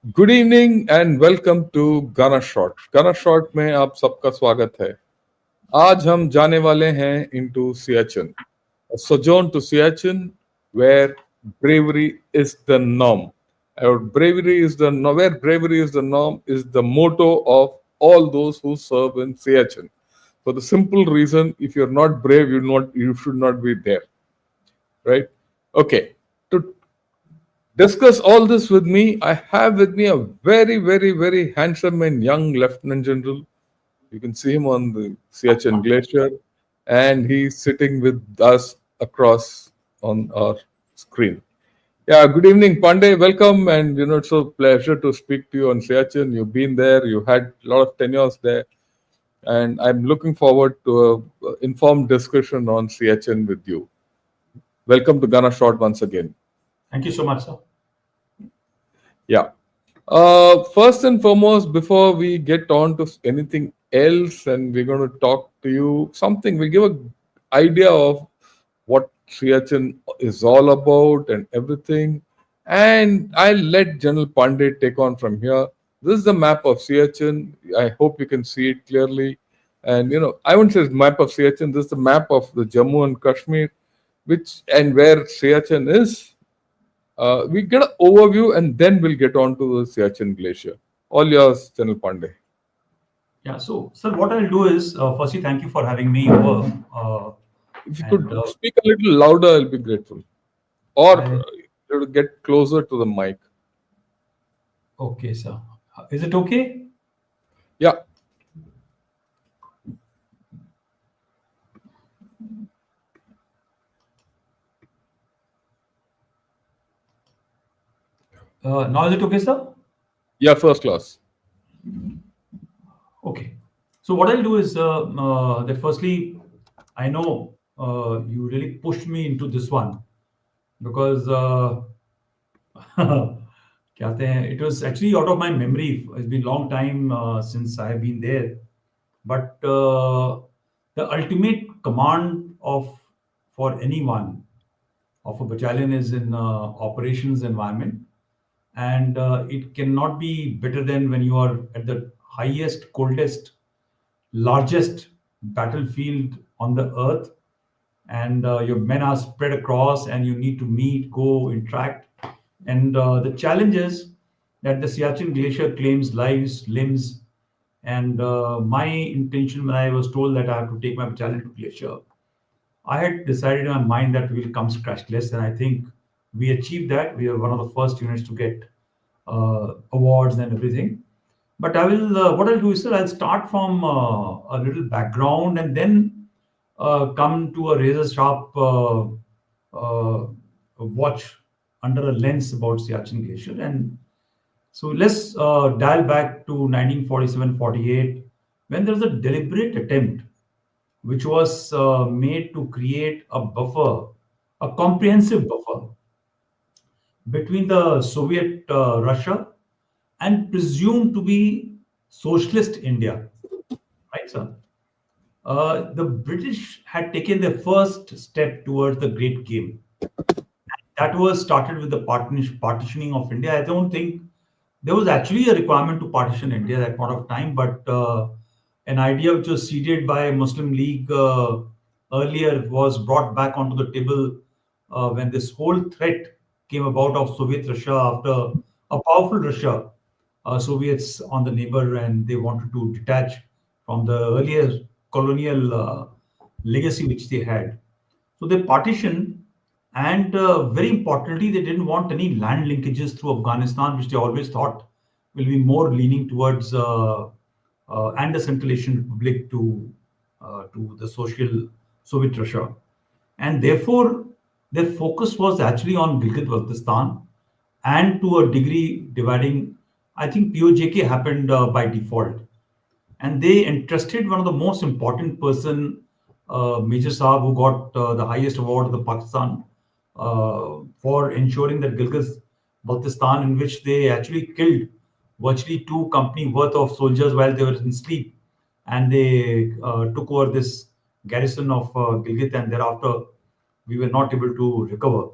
Good evening and welcome to Gaana shot. Gaana shot में आप सबका स्वागत है। आज हम जाने वाले हैं into Siachen, sojourn to Siachen, where bravery is the norm. Or bravery is the where bravery is the norm is the motto of all those who serve in Siachen. For the simple reason, if you're not brave, you should not be there, right? Okay. To discuss all this with me, I have with me a very, very, very handsome and young Lieutenant General. You can see him on the Siachen Glacier, and he's sitting with us across on our screen. Yeah, good evening, Pandey. Welcome, and it's a pleasure to speak to you on Siachen. You've been there, you had a lot of tenures there, and I'm looking forward to a informed discussion on Siachen with you. Welcome to Ghana Short once again. Thank you so much, sir. Yeah. First and foremost, before we get on to anything else, and we're going to talk to you something, we'll give an idea of what Siachen is all about and everything. And I'll let General Pandey take on from here. This is the map of Siachen. I hope you can see it clearly. And I wouldn't say it's map of Siachen. This is the map of the Jammu and Kashmir, which and where Siachen is. We get an overview and then we'll get on to the Siachen Glacier. All yours, General Pandey. Yeah, so, sir, what I'll do is, firstly, thank you for having me over. If you And could speak a little louder, I'll be grateful. Or I, get closer to the mic. okay, sir. Is it okay? Yeah. Now is it okay, sir? Yeah, first class. Okay. So what I'll do is that firstly, I know you really pushed me into this one because it was actually out of my memory. It's been a long time since I have been there. But the ultimate command of for anyone of a battalion is in operations environment, and it cannot be better than when you are at the highest, coldest, largest battlefield on the earth, and your men are spread across, and you need to meet, go, interact, and the challenge is that the Siachen Glacier claims lives, limbs, and my intention when I was told that I have to take my battalion to Glacier, I had decided in my mind that we'll come scratchless, and I think we achieved that. We are one of the first units to get awards and everything. But I will, what I'll do is, sir, I'll start from a little background and then come to a razor sharp watch under a lens about Siachen Glacier. And so let's dial back to 1947-48 when there was a deliberate attempt which was made to create a buffer, a comprehensive buffer between the Soviet Russia and presumed to be socialist India, right, sir? The British had taken their first step towards the Great Game. That was started with the partitioning of India. I don't think there was actually a requirement to partition India at that point of time, but an idea which was seeded by Muslim League earlier was brought back onto the table when this whole threat came about of Soviet Russia after a powerful Russia, Soviets on the neighbor, and they wanted to detach from the earlier colonial legacy which they had. So they partitioned, and very importantly, they didn't want any land linkages through Afghanistan, which they always thought will be more leaning towards and the Central Asian Republic to the social Soviet Russia, and therefore their focus was actually on Gilgit-Baltistan, and to a degree dividing. I think POJK happened by default, and they entrusted one of the most important person, Major Saab, who got the highest award of the Pakistan for ensuring that Gilgit-Baltistan, in which they actually killed virtually two company worth of soldiers while they were in sleep, and they took over this garrison of Gilgit, and thereafter we were not able to recover.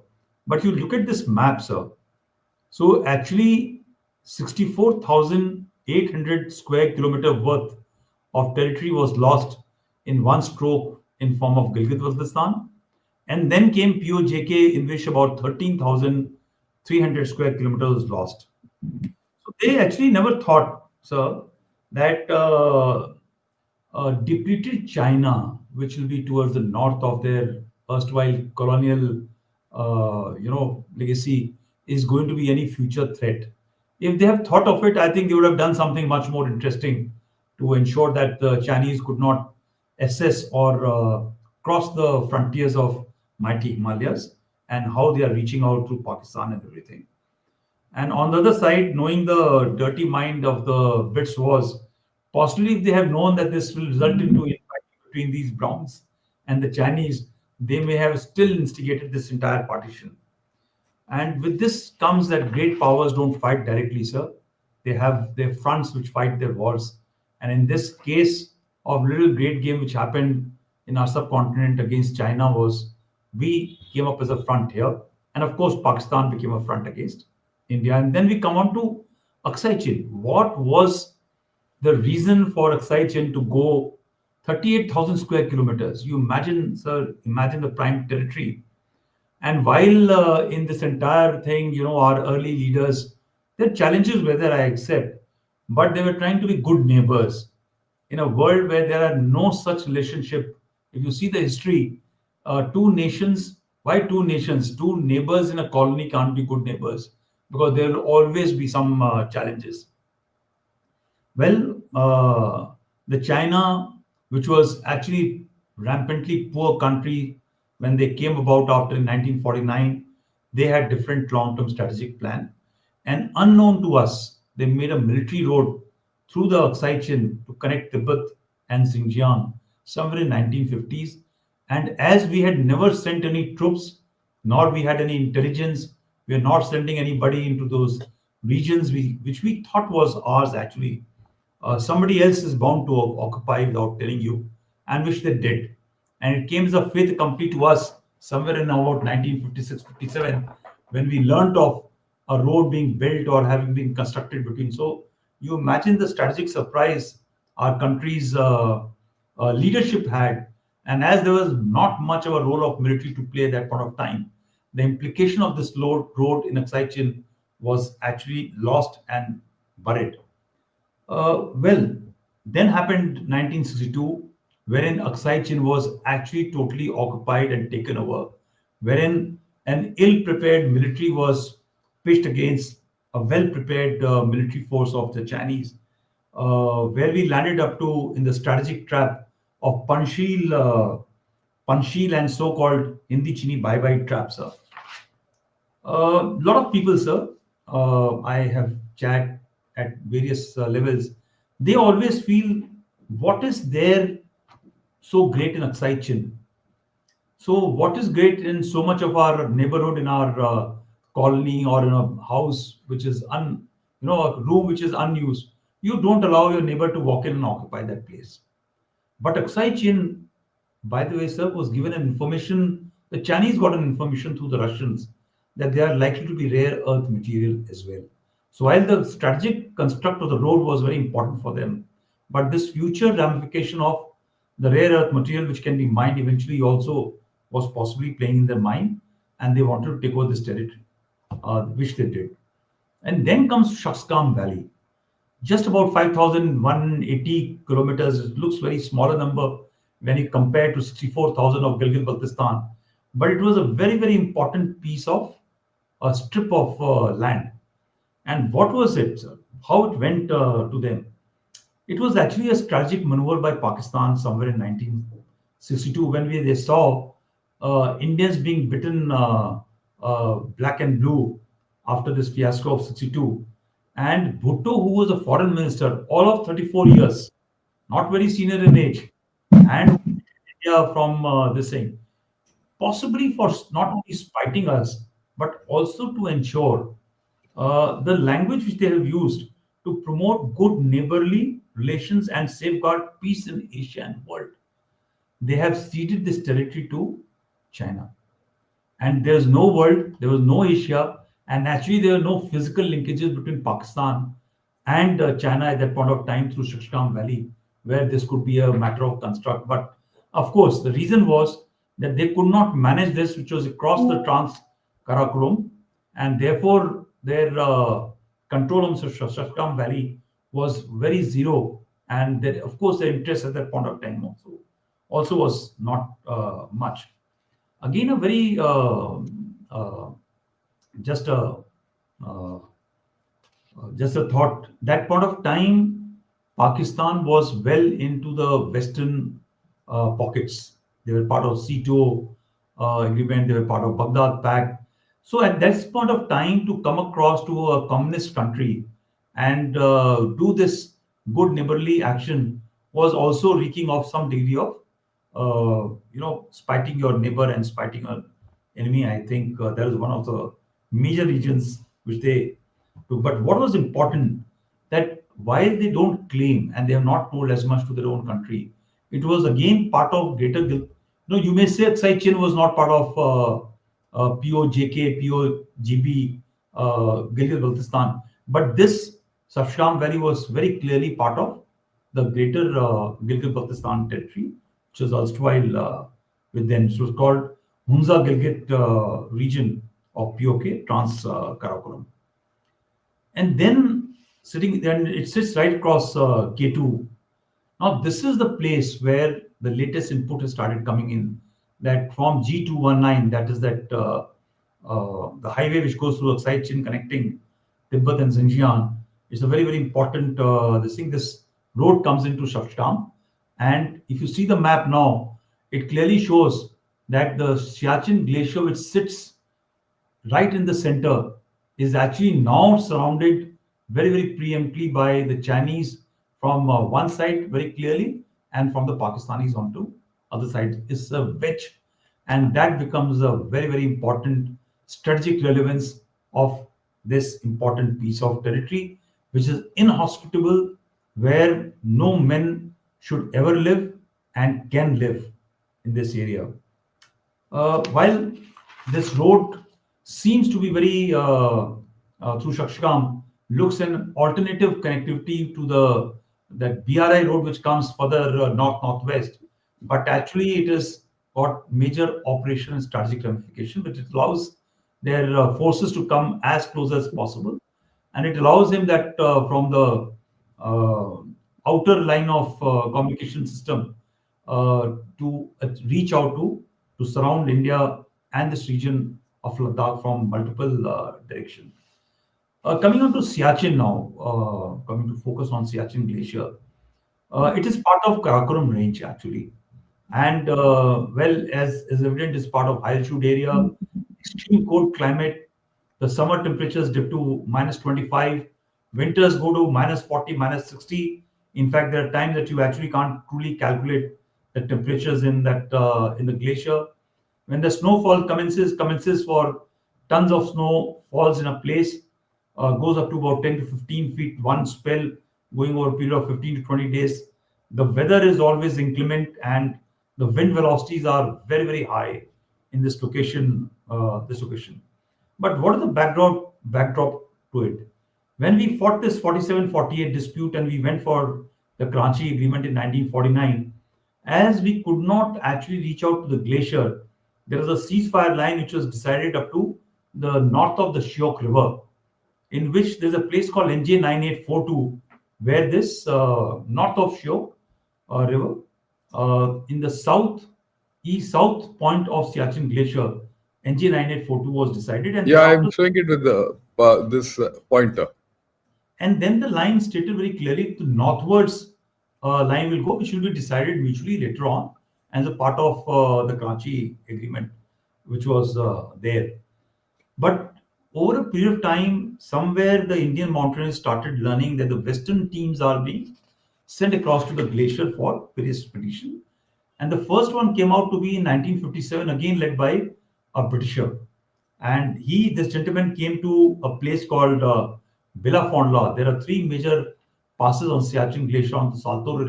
But you look at this map, sir. So actually, 64,800 square kilometer worth of territory was lost in one stroke in form of Gilgit-Baltistan. And then came POJK, in which about 13,300 square kilometers was lost. So they actually never thought, sir, that depleted China, which will be towards the north of their erstwhile colonial, legacy, is going to be any future threat. If they have thought of it, I think they would have done something much more interesting to ensure that the Chinese could not assess or cross the frontiers of mighty Himalayas and how they are reaching out through Pakistan and everything. And on the other side, knowing the dirty mind of the Brits was possibly if they have known that this will result into infighting between these Browns and the Chinese, they may have still instigated this entire partition. And with this comes that great powers don't fight directly, sir. They have their fronts which fight their wars. And in this case of little great game which happened in our subcontinent against China was we came up as a front here. And of course, Pakistan became a front against India. And then we come on to Aksai Chin. What was the reason for Aksai Chin to go 38,000 square kilometers? You imagine, sir, imagine the prime territory. And while in this entire thing, our early leaders, their challenges were there, I accept, but they were trying to be good neighbors in a world where there are no such relationship. If you see the history, two nations, why two nations? Two neighbors in a colony can't be good neighbors because there will always be some challenges. Well, the China, which was actually rampantly poor country when they came about after 1949, they had different long-term strategic plan. And unknown to us, they made a military road through the Aksai Chin to connect Tibet and Xinjiang somewhere in 1950s. And as we had never sent any troops, nor we had any intelligence, we are not sending anybody into those regions which we thought was ours actually. Somebody else is bound to occupy without telling you, and which they did. And it came as a fait accompli to us somewhere in about 1956-57 when we learnt of a road being built or having been constructed between. So you imagine the strategic surprise our country's leadership had. And as there was not much of a role of military to play at that point of time, the implication of this road in Aksai Chin was actually lost and buried. Well, then happened 1962, wherein Aksai Chin was actually totally occupied and taken over, wherein an ill-prepared military was pitched against a well-prepared military force of the Chinese, where we landed up to in the strategic trap of Panchil and so-called Hindi Chini Bye Bye trap, sir. A lot of people, sir, I have chat at various levels. They always feel what is there so great in Aksai Chin. So what is great in so much of our neighborhood, in our colony or in a house which is a room which is unused? You don't allow your neighbor to walk in and occupy that place. But Aksai Chin, by the way, sir, was given an information. The Chinese got an information through the Russians that they are likely to be rare earth material as well. So while the strategic construct of the road was very important for them, but this future ramification of the rare earth material, which can be mined eventually, also was possibly playing in their mind, and they wanted to take over this territory, which they did. And then comes Shaksgam Valley, just about 5,180 kilometers. It looks very smaller number when you compare to 64,000 of Gilgit-Baltistan, but it was a very, very important piece of a strip of land. And what was it, sir? How it went to them? It was actually a strategic maneuver by Pakistan somewhere in 1962 when they saw Indians being bitten black and blue after this fiasco of 62. And Bhutto, who was a foreign minister, all of 34 years, not very senior in age, and India from this thing, possibly for not only spiting us, but also to ensure the language which they have used to promote good neighborly relations and safeguard peace in Asia and world. They have ceded this territory to China. And there's no world, there was no Asia, And naturally, there were no physical linkages between Pakistan and China at that point of time through Shashkam Valley, where this could be a matter of construct. But of course, the reason was that they could not manage this, which was across the Trans Karakoram, and therefore their control on Shashkam Valley was very zero. And of course, their interest at that point of time also was not much. Again, a very uh, just a uh, just a thought. That point of time, Pakistan was well into the Western pockets. They were part of CETO agreement. They were part of Baghdad Pact. So at that point of time, to come across to a communist country and do this good neighborly action was also reeking of some degree of, spiting your neighbor and spiting your enemy. I think that is one of the major regions which they took. But what was important that while they don't claim and they have not told as much to their own country, it was again part of greater. You may say Siachen was not part of POJK, POGB, Gilgit-Baltistan, but this Safsham Valley was very clearly part of the greater Gilgit-Baltistan territory, which was erstwhile with them. So it was called Hunza Gilgit region of POK, Trans Karakoram. And then then it sits right across K2. Now, this is the place where the latest input has started coming in. That from G219, that is the highway which goes through Aksai Chin connecting Tibet and Xinjiang, is a very, very important this thing. This road comes into Shafsham. And if you see the map now, it clearly shows that the Siachen Glacier, which sits right in the center, is actually now surrounded very, very preemptively by the Chinese from one side very clearly, and from the Pakistanis onto other side. It's a wedge, and that becomes a very, very important strategic relevance of this important piece of territory, which is inhospitable, where no men should ever live and can live in this area. While this road seems to be very through Shakshgam, looks an alternative connectivity to the that BRI road which comes further north northwest, but actually it has got major operational and strategic ramification, which it allows their forces to come as close as possible, and it allows him that from the uh, outer line of communication system to reach out to surround India and this region of Ladakh from multiple directions. Coming on to Siachen now, coming to focus on Siachen Glacier, it is part of Karakoram Range actually, and well, as is evident, is part of high altitude area, extreme cold climate. The summer temperatures dip to -25, winters go to -40, -60. In fact, there are times that you actually can't truly calculate the temperatures in that in the glacier. When the snowfall commences for tons of snow falls in a place, goes up to about 10 to 15 feet, one spell going over a period of 15 to 20 days. The weather is always inclement and the wind velocities are very, very high in this location. But what is the backdrop to it? When we fought this 47-48 dispute and we went for the Kranchi Agreement in 1949, as we could not actually reach out to the glacier, there was a ceasefire line which was decided up to the north of the Shiok River, in which there's a place called NJ 9842, where this north of Shiok River, in the south point of Siachen Glacier, NJ 9842 was decided, and Yeah, I'm thereafter, showing it with the this pointer. and then the line stated very clearly the northwards line will go, which will be decided mutually later on as a part of the Kranchi agreement, which was there. But over a period of time, somewhere the Indian mountaineers started learning that the Western teams are being sent across to the glacier for various expedition. And the first one came out to be in 1957, again led by a Britisher. And this gentleman came to a place called Billafondla. There are three major passes on Siachen Glacier on the Saltoro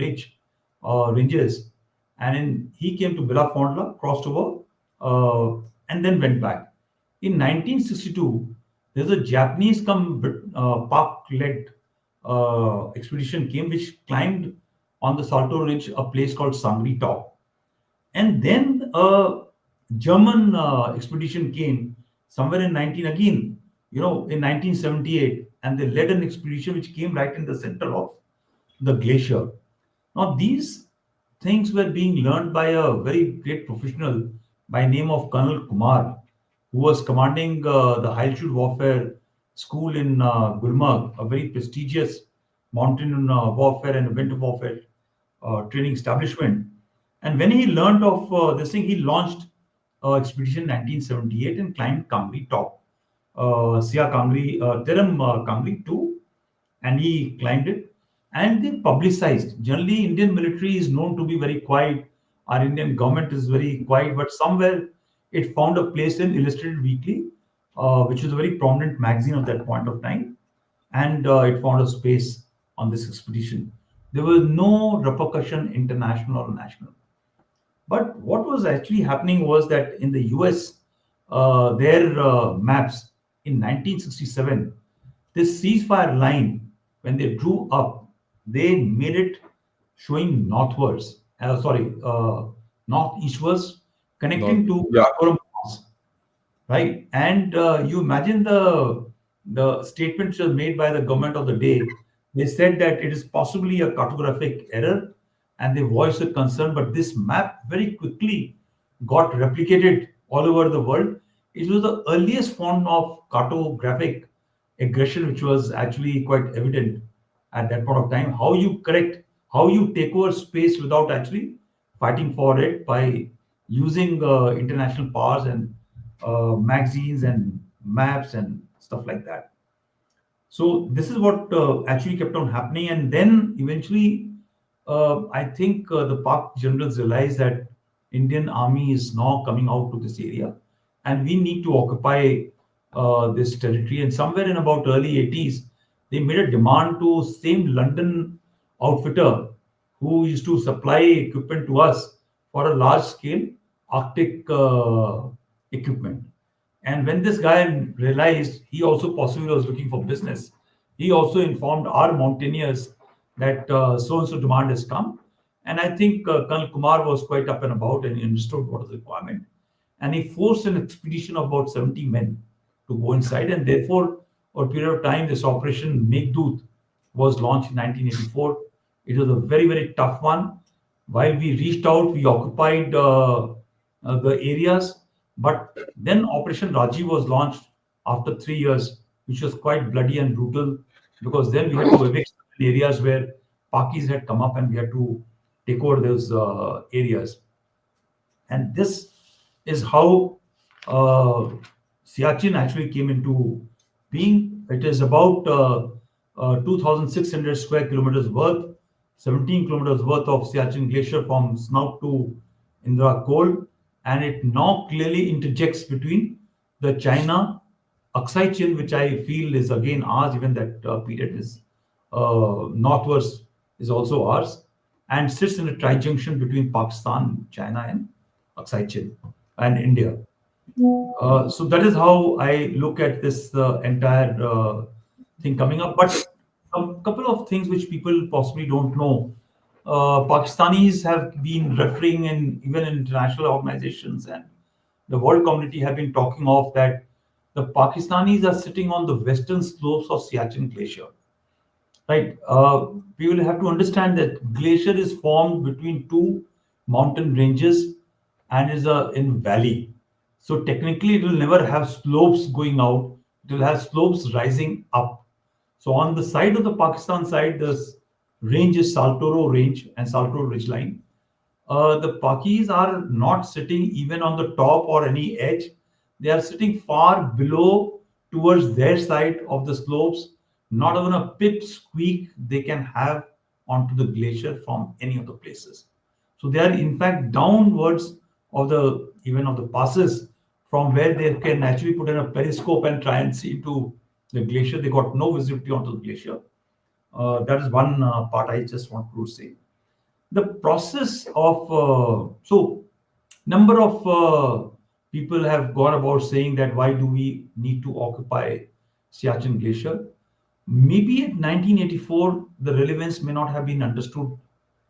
ranges. He came to Billafondla, crossed over, and then went back. In 1962, there's a Japanese come Pak-led expedition came, which climbed on the Salto Ridge a place called Sangri Top. And then a German expedition came somewhere in 19 again, in 1978, and they led an expedition which came right in the center of the glacier. Now these things were being learned by a very great professional by name of Colonel Kumar, who was commanding the High Altitude Warfare School in Gulmarg, a very prestigious mountain warfare and winter warfare training establishment. And when he learned of this thing, he launched expedition in 1978 and climbed Kangri top, Sia Kangri, Tiram Kangri 2, and he climbed it. And they publicized. Generally, Indian military is known to be very quiet. Our Indian government is very quiet, but somewhere it found a place in Illustrated Weekly, which was a very prominent magazine at that point of time, and it found a space on this expedition. There was no repercussion, international or national. But what was actually happening was that in the US, their maps in 1967, this ceasefire line, when they drew up, they made it showing northwards, northeastwards, Not, connecting to yeah, Karakoram Pass, right? And you imagine the statements were made by the government of the day. They said that it is possibly a cartographic error, and they voiced a concern. But this map very quickly got replicated all over the world. It was the earliest form of cartographic aggression, which was actually quite evident at that point of time. How you correct, how you take over space without actually fighting for it by using international powers and magazines and maps and stuff like that. So this is what actually kept on happening, and then eventually, I think the Pak generals realized that Indian army is now coming out to this area, and we need to occupy this territory. And somewhere in about early 80s, they made a demand to same London outfitter who used to supply equipment to us for a large scale Arctic equipment. And when this guy realized he also possibly was looking for business, he also informed our mountaineers that so and so demand has come. And I think Colonel Kumar was quite up and about and he understood what was the requirement. And he forced an expedition of about 70 men to go inside. And therefore, over a period of time, this operation Meghdoot was launched in 1984. It was a very, very tough one. While we reached out, we occupied the areas, but then Operation Raji was launched after 3 years, which was quite bloody and brutal because then we had to evict areas where Pakis had come up and we had to take over those areas. And this is how uh, Siachen actually came into being. It is about 2,600 square kilometers worth, 17 kilometers worth of Siachen Glacier from snout to Indra Cold, and it now clearly interjects between the China Aksai Chin, which I feel is again ours, even that period is northwards is also ours, and sits in a trijunction between Pakistan, China, and Aksai Chin, and India. So that is how I look at this entire thing coming up. But a couple of things which people possibly don't know. Pakistanis have been referring in even in international organizations and the world community have been talking of that the Pakistanis are sitting on the western slopes of Siachen Glacier. Right. We will have to understand that glacier is formed between two mountain ranges and is in valley. So technically, it will never have slopes going out. It will have slopes rising up. So on the side of the Pakistan side, this range is Saltoro Range and Saltoro Ridgeline. The Pakis are not sitting even on the top or any edge. They are sitting far below towards their side of the slopes. Not even a pip squeak they can have onto the glacier from any of the places. So they are in fact downwards of the even of the passes from where they can actually put in a periscope and try and see into the glacier. They got no visibility onto the glacier. That is one part I just want to say. The process of so number of people have gone about saying that why do we need to occupy Siachen Glacier. Maybe at 1984, the relevance may not have been understood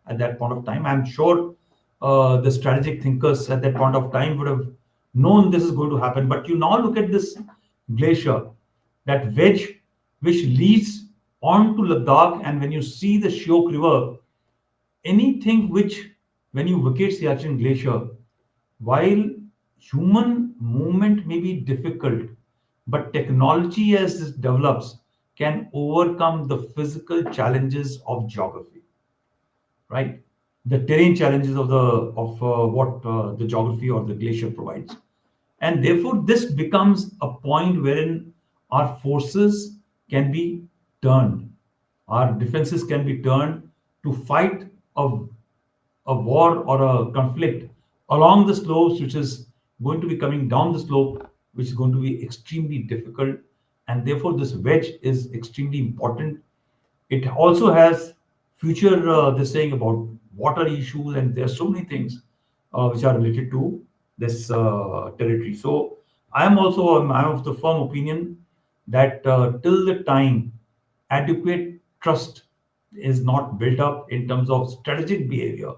at that point of time. I'm sure the strategic thinkers at that point of time would have known this is going to happen. But you now look at this glacier, that wedge which leads on to Ladakh, and when you see the Shiok River, anything which, when you vacate Siachen Glacier, while human movement may be difficult, but technology as it develops can overcome the physical challenges of geography, right? The terrain challenges of what the geography or the glacier provides, and therefore this becomes a point wherein our forces can be turned, our defenses can be turned to fight a war or a conflict along the slopes, which is going to be coming down the slope, which is going to be extremely difficult. And therefore, this wedge is extremely important. It also has future, this saying about water issues, and there are so many things which are related to this territory. So, I am also I'm of the firm opinion that till the time adequate trust is not built up in terms of strategic behavior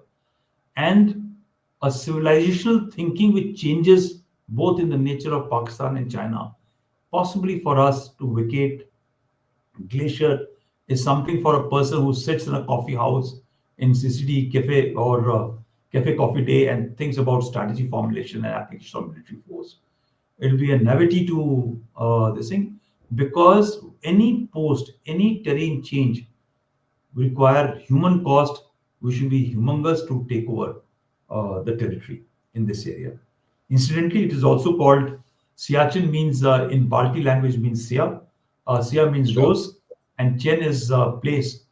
and a civilizational thinking which changes both in the nature of Pakistan and China, possibly for us to vacate glacier is something for a person who sits in a coffee house in CCD cafe or cafe coffee day and thinks about strategy formulation and application of military force. It'll be a novelty to this thing, because any post, any terrain change require human cost, which will be humongous to take over the territory in this area. Incidentally, it is also called Siachen, means in Balti language means Sia. Sia means Sure. rose, and Chen is a place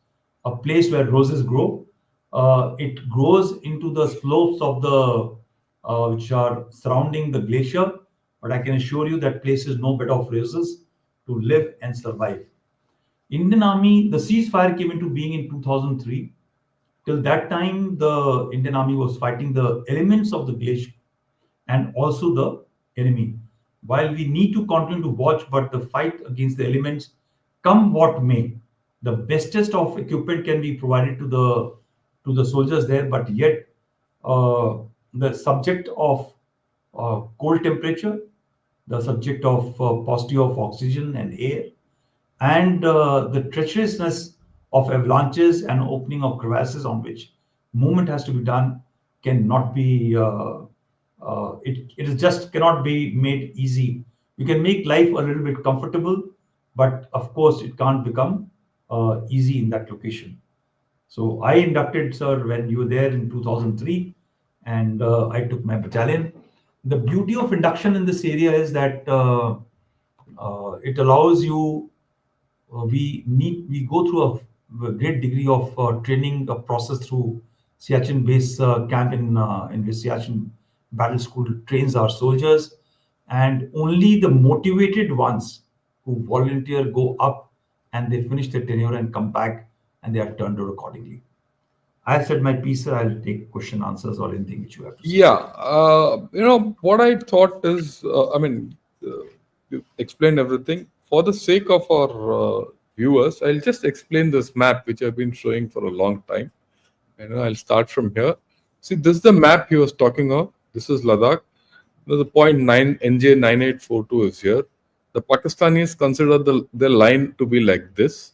where roses grow. It grows into the slopes of the which are surrounding the glacier, but I can assure you that place is no bed of roses to live and survive. Indian Army, the ceasefire came into being in 2003. Till that time, the Indian Army was fighting the elements of the glacier and also the enemy. While we need to continue to watch, but the fight against the elements, come what may, the bestest of equipment can be provided to the soldiers there, but yet uh, the subject of cold temperature, the subject of paucity of oxygen and air, and the treacherousness of avalanches and opening of crevasses on which movement has to be done cannot be it is just cannot be made easy. You can make life a little bit comfortable, but of course it can't become easy in that location. So I inducted, sir, when you were there in 2003, and I took my battalion. The beauty of induction in this area is that it allows you we go through a great degree of training process through Siachen base camp in which Siachen Battle School trains our soldiers, and only the motivated ones who volunteer go up and they finish their tenure and come back and they are turned out accordingly. I've said my piece, sir. I'll take question answers or anything which you have to say. Yeah, what I thought is, you explained everything. For the sake of our viewers, I'll just explain this map which I've been showing for a long time. I'll start from here. See, this is the map he was talking of. This is Ladakh. The point 9 NJ9842 is here. The Pakistanis consider the line to be like this.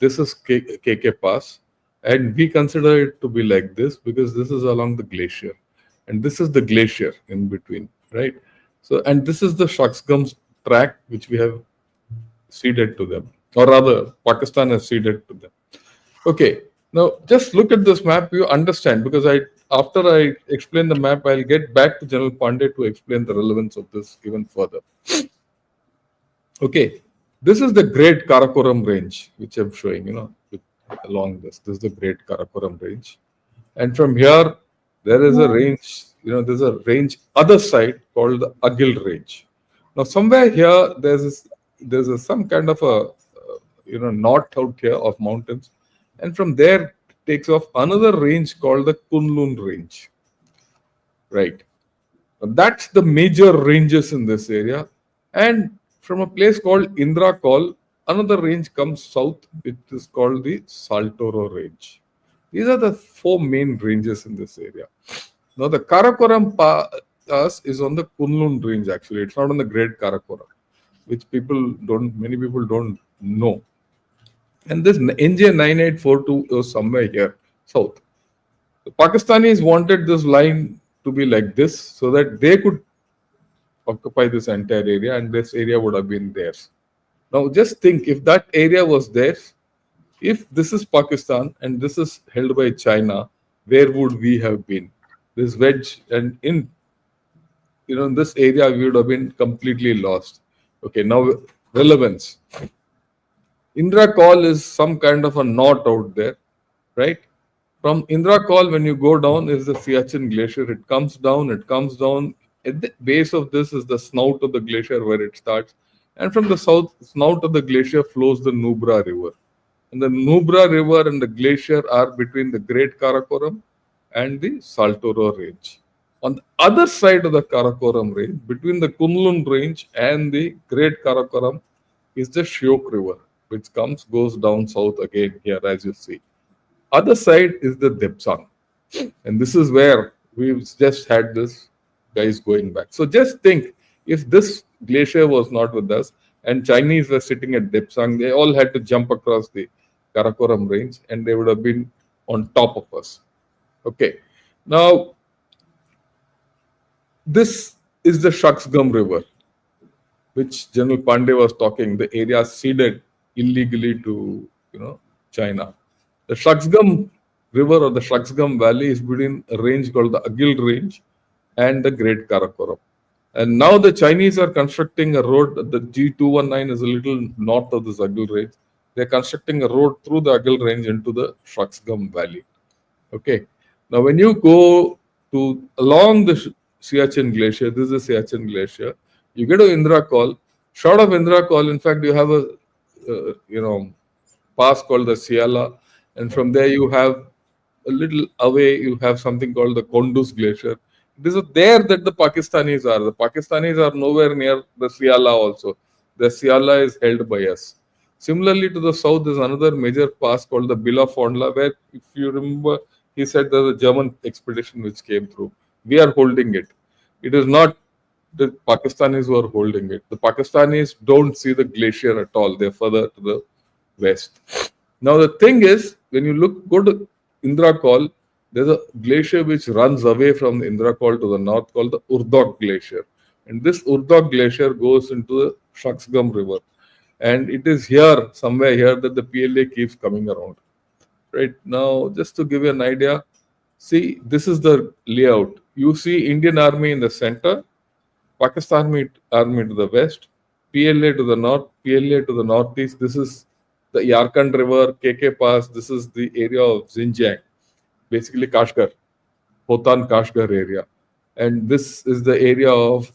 This is KK Pass, and we consider it to be like this because this is along the glacier, and this is the glacier in between, right? So, and this is the Shaksgams track which we have ceded to them, or rather, Pakistan has ceded to them. Okay, now just look at this map. You understand, because after I explain the map, I'll get back to General Pandey to explain the relevance of this even further. Okay, this is the Great Karakoram Range, which I'm showing, along this. This is the Great Karakoram Range. And from here, there is a range, there's a range other side called the Agil Range. Now, somewhere here, some kind of a, knot out here of mountains. And from there, takes off another range called the Kunlun Range. Right. That's the major ranges in this area. And From a place called Indra, another range comes south, which is called the Saltoro range. These are the four main ranges in this area. Now, the Karakoram Pass is on the Kunlun range actually. It's not on the Great Karakoram, which many people don't know. And this NJ 9842 was somewhere here, south. The Pakistanis wanted this line to be like this so that they could occupy this entire area and this area would have been theirs. Now, just think if that area was theirs, if this is Pakistan and this is held by China, where would we have been? This wedge and in this area we would have been completely lost. Okay, now relevance. Indra Call is some kind of a knot out there, right? From Indra Call, when you go down, is the Siachen Glacier. It comes down, it comes down. At the base of this is the snout of the glacier where it starts. And from the south snout of the glacier flows the Nubra River. And the Nubra River and the glacier are between the Great Karakoram and the Saltoro Range. On the other side of the Karakoram Range, between the Kunlun Range and the Great Karakoram, is the Shyok River, which goes down south again here, as you see. Other side is the Depsang. And this is where we've just had this guys going back. So just think, if this glacier was not with us and Chinese were sitting at Depsang, they all had to jump across the Karakoram range and they would have been on top of us. Okay. Now, this is the Shaksgam River, which General Pandey was talking, the area ceded illegally to China. The Shaksgam River or the Shaksgam Valley is between a range called the Agil Range and the Great Karakoram. And now the Chinese are constructing a road. The G219 is a little north of this Agil Range. They're constructing a road through the Agil Range into the Shaksgam Valley. Okay. Now, when you go along the Siachen Glacier, this is the Siachen Glacier, you get to Indra Call. Short of Indra Call, in fact, you have a pass called the Siala, and from there you have a little away you have something called the Kondus Glacier. It is there that the Pakistanis are. The Pakistanis are nowhere near the Siala also. The Siala is held by us. Similarly, to the south is another major pass called the Bila Fondla, where, if you remember, he said there's a German expedition which came through. We are holding it. It is not the Pakistanis who are holding it. The Pakistanis don't see the glacier at all. They're further to the west. Now, the thing is, when you go to Indra Call, there's a glacier which runs away from the Indra Call to the north called the Urdok Glacier. And this Urdok Glacier goes into the Shaksgam River. And it is here, somewhere here, that the PLA keeps coming around. Right now, just to give you an idea, see, this is the layout. You see Indian Army in the center, Pakistan Army to the west, PLA to the north, PLA to the northeast. This is the Yarkand River, KK Pass. This is the area of Xinjiang, basically Kashgar, Hotan Kashgar area. And this is the area of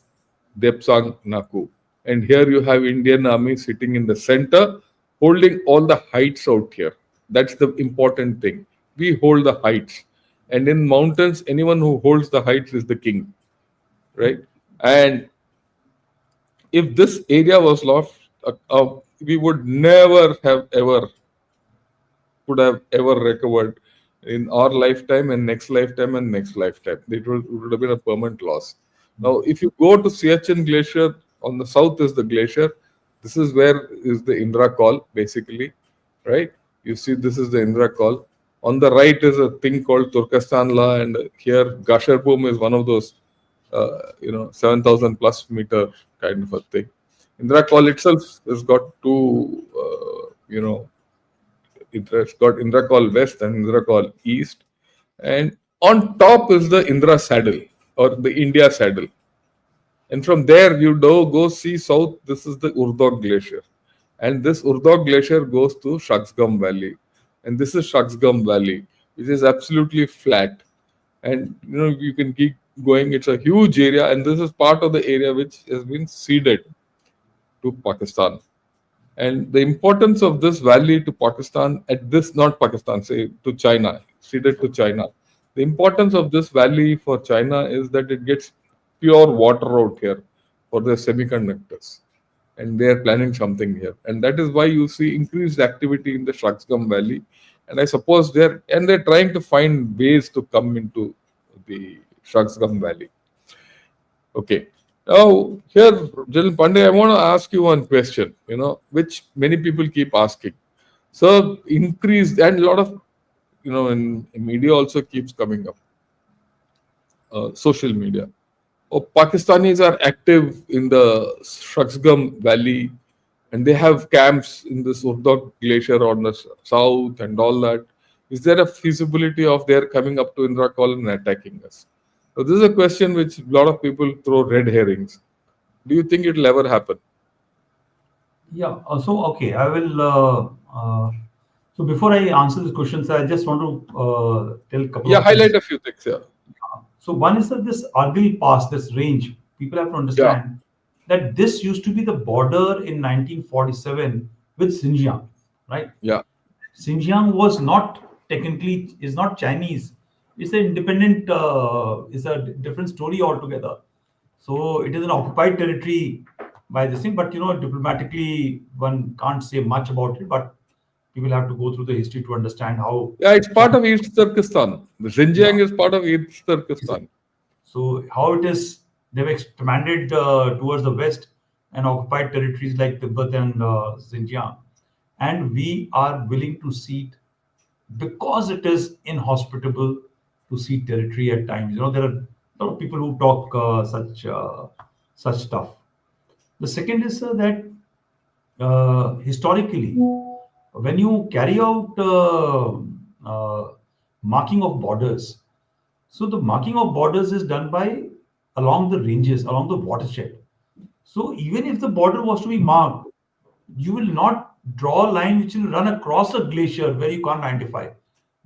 Depsang Naku. And here you have Indian Army sitting in the center, holding all the heights out here. That's the important thing. We hold the heights. And in mountains, anyone who holds the heights is the king, right? And if this area was lost, we would never have ever could have ever recovered in our lifetime and next lifetime and next lifetime. It would have been a permanent loss. Now, if you go to Siachen Glacier, on the south is the glacier. This is where is the Indra Call, basically, right? You see, this is the Indra Call. On the right is a thing called Turkestanla, and here Gasherbom is one of those, 7,000 plus meter kind of a thing. Indra Call itself has got two, it has got Indra Call West and Indra Call East. And on top is the Indra Saddle or the India Saddle. And from there, you go see south. This is the Urdog Glacier. And this Urdog Glacier goes to Shaksgam Valley. And this is Shaksgam Valley, which is absolutely flat. And, you can keep going. It's a huge area. And this is part of the area which has been ceded to Pakistan. And the importance of this valley to Pakistan, not Pakistan, say to China, ceded to China. The importance of this valley for China is that it gets pure water out here for the semiconductors. and they are planning something here. And that is why you see increased activity in the Shaksgam Valley. And I suppose they're trying to find ways to come into the Shaksgam Valley. Okay. Now, here, General Pandey, I want to ask you one question, which many people keep asking. So, increased, and a lot of, in media also keeps coming up, social media. Oh, Pakistanis are active in the Shaksgam Valley, and they have camps in the Urdok Glacier on the south and all that. Is there a feasibility of their coming up to Indra Call and attacking us? So this is a question which a lot of people throw red herrings. Do you think it'll ever happen? Yeah. So, okay, I will. So, before I answer this question, sir, I just want to tell a couple Yeah, of things. highlight a few things. Yeah, So, one is that this Argil Pass, this range, people have to yeah, understand that this used to be the border in 1947 with Xinjiang, right? yeah, Xinjiang was not technically is not Chinese. It's an independent. It's a different story altogether. So it is an occupied territory by this thing, but diplomatically one can't say much about it. But people have to go through the history to understand how yeah. It's part China. of East Turkestan. The Yeah. Xinjiang is part of East Turkestan. So how it is, they've expanded towards the west and occupied territories like Tibet and Xinjiang, and we are willing to cede because it is inhospitable to cede territory at times. There are a lot of people who talk such stuff. The second is that historically, when you carry out marking of borders, so the marking of borders is done by along the ranges, along the watershed. So even if the border was to be marked, you will not draw a line which will run across a glacier where you can't identify.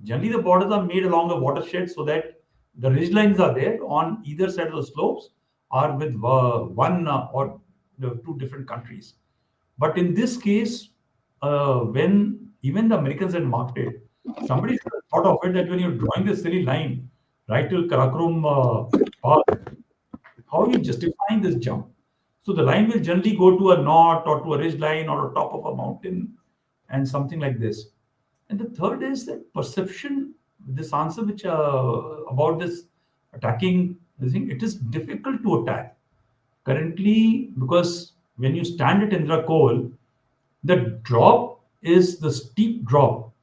Generally, the borders are made along the watershed so that the ridge lines are there on either side of the slopes or with one or two different countries. But in this case, when even the Americans had marked it, somebody should have thought of it that when you're drawing this silly line right till Karakoram Pass, how are you justifying this jump? So the line will generally go to a knot or to a ridge line or a top of a mountain and something like this. And the third is that perception, this answer which about this attacking this thing, it is difficult to attack currently because when you stand at Indra Cole, the drop is the steep drop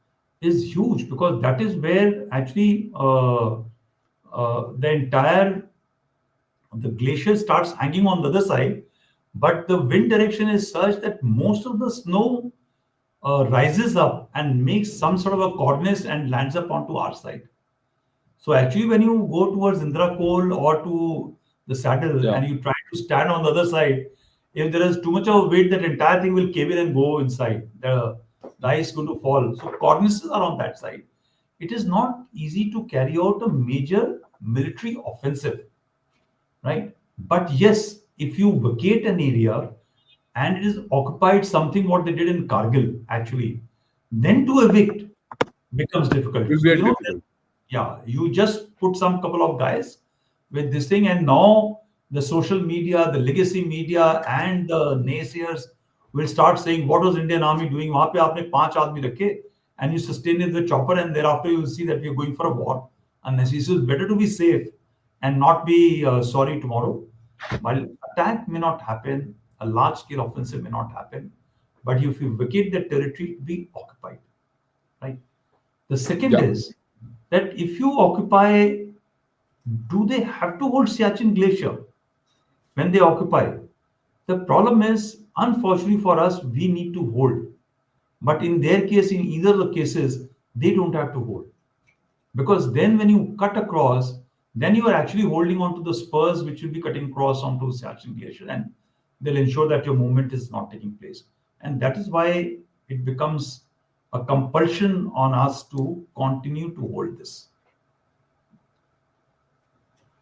is huge because that is where actually the entire the glacier starts hanging on the other side, but the wind direction is such that most of the snow rises up and makes some sort of a cornice and lands up onto our side. So actually, when you go towards Indra Cole or to the saddle Yeah, and you try to stand on the other side, if there is too much of weight, that entire thing will cave in and go inside. The ice is going to fall. So cornices are on that side. It is not easy to carry out a major military offensive, right? But yes, if you vacate an area and it is occupied, something what they did in Kargil actually, then to evict becomes it difficult. will So be difficult. yeah, you just put some couple of guys with this thing, and now the social media, the legacy media, and the naysayers will start saying, "What was Indian Army doing? वहाँ पे आपने 5 आदमी रखे, and you sustain it with chopper, and thereafter you will see that we are going for a war." Unnecessary. So it's better to be safe and not be sorry tomorrow. While attack may not happen, a large-scale offensive may not happen, but if you vacate the territory, it will be occupied, right? The second Yeah, is that if you occupy, do they have to hold Siachen Glacier when they occupy? The problem is, unfortunately for us, we need to hold. But in their case, in either of the cases, they don't have to hold. Because then when you cut across, then you are actually holding on to the spurs which will be cutting across onto Siachen Glacier, and they'll ensure that your movement is not taking place. And that is why it becomes a compulsion on us to continue to hold this.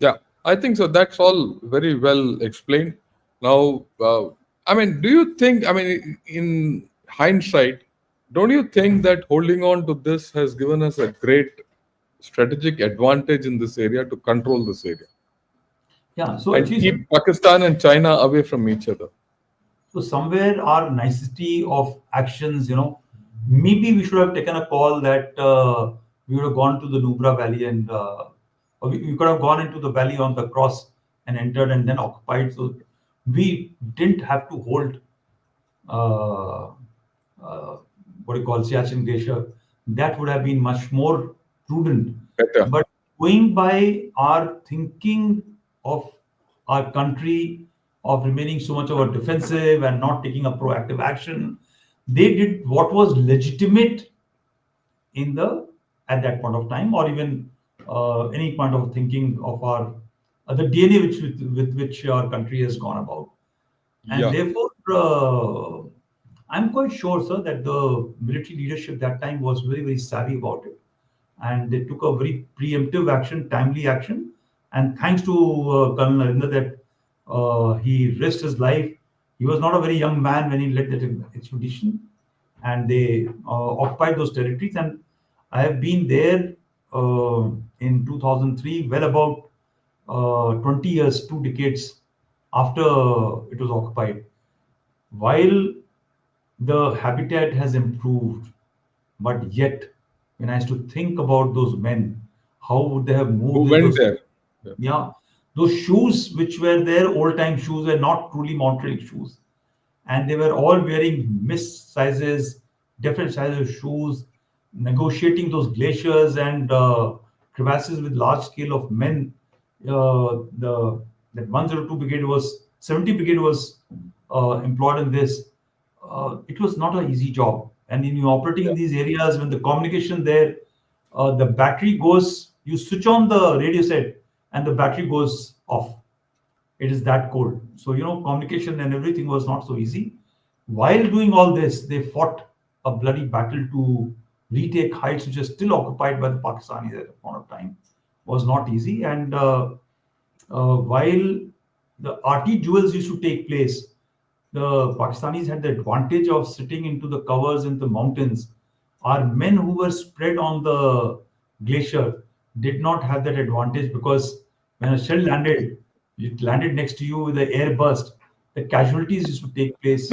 yeah. I think so. That's all very well explained. Now, I mean, do you think? I mean, in hindsight, don't you think that holding on to this has given us a great strategic advantage in this area to control this area Yeah, so and actually, sir, keep Pakistan and China away from each other? So somewhere our nicety of actions, maybe we should have taken a call that we would have gone to the Nubra Valley and or we could have gone into the valley on the cross and entered and then occupied. So we didn't have to hold uh, uh, what you call Siachen Glacier. That would have been much more prudent. Better. But going by our thinking of our country, of remaining so much of a defensive and not taking a proactive action, they did what was legitimate in the at that point of time, or even any point of thinking of our the DNA with which our country has gone about. And Yeah. therefore, I'm quite sure, sir, that the military leadership that time was very, very savvy about it. And they took a very preemptive action, timely action. And thanks to Colonel Narendra that he risked his life. He was not a very young man when he led that expedition. And they occupied those territories. And I have been there in 2003, well about 20 years, 2 decades after it was occupied. While the habitat has improved, but yet, when I used to think about those men, how would they have moved Who with went those? there? Yeah. Yeah, those shoes which were their old-time shoes were not truly mountaineering shoes, and they were all wearing missed sizes, different sizes of shoes, negotiating those glaciers and crevasses with large scale of men. The that 102 brigade was 70 brigade was employed in this. It was not an easy job, and in you operating in Yeah. these areas when the communication there, the battery goes. You switch on the radio set, and the battery goes off. It is that cold. So, communication and everything was not so easy. While doing all this, they fought a bloody battle to retake heights which are still occupied by the Pakistanis at that point of time. Was not easy. And while the RT duels used to take place, the Pakistanis had the advantage of sitting into the covers in the mountains. Our men who were spread on the glacier did not have that advantage because when a shell landed, it landed next to you with the air burst. The casualties used to take place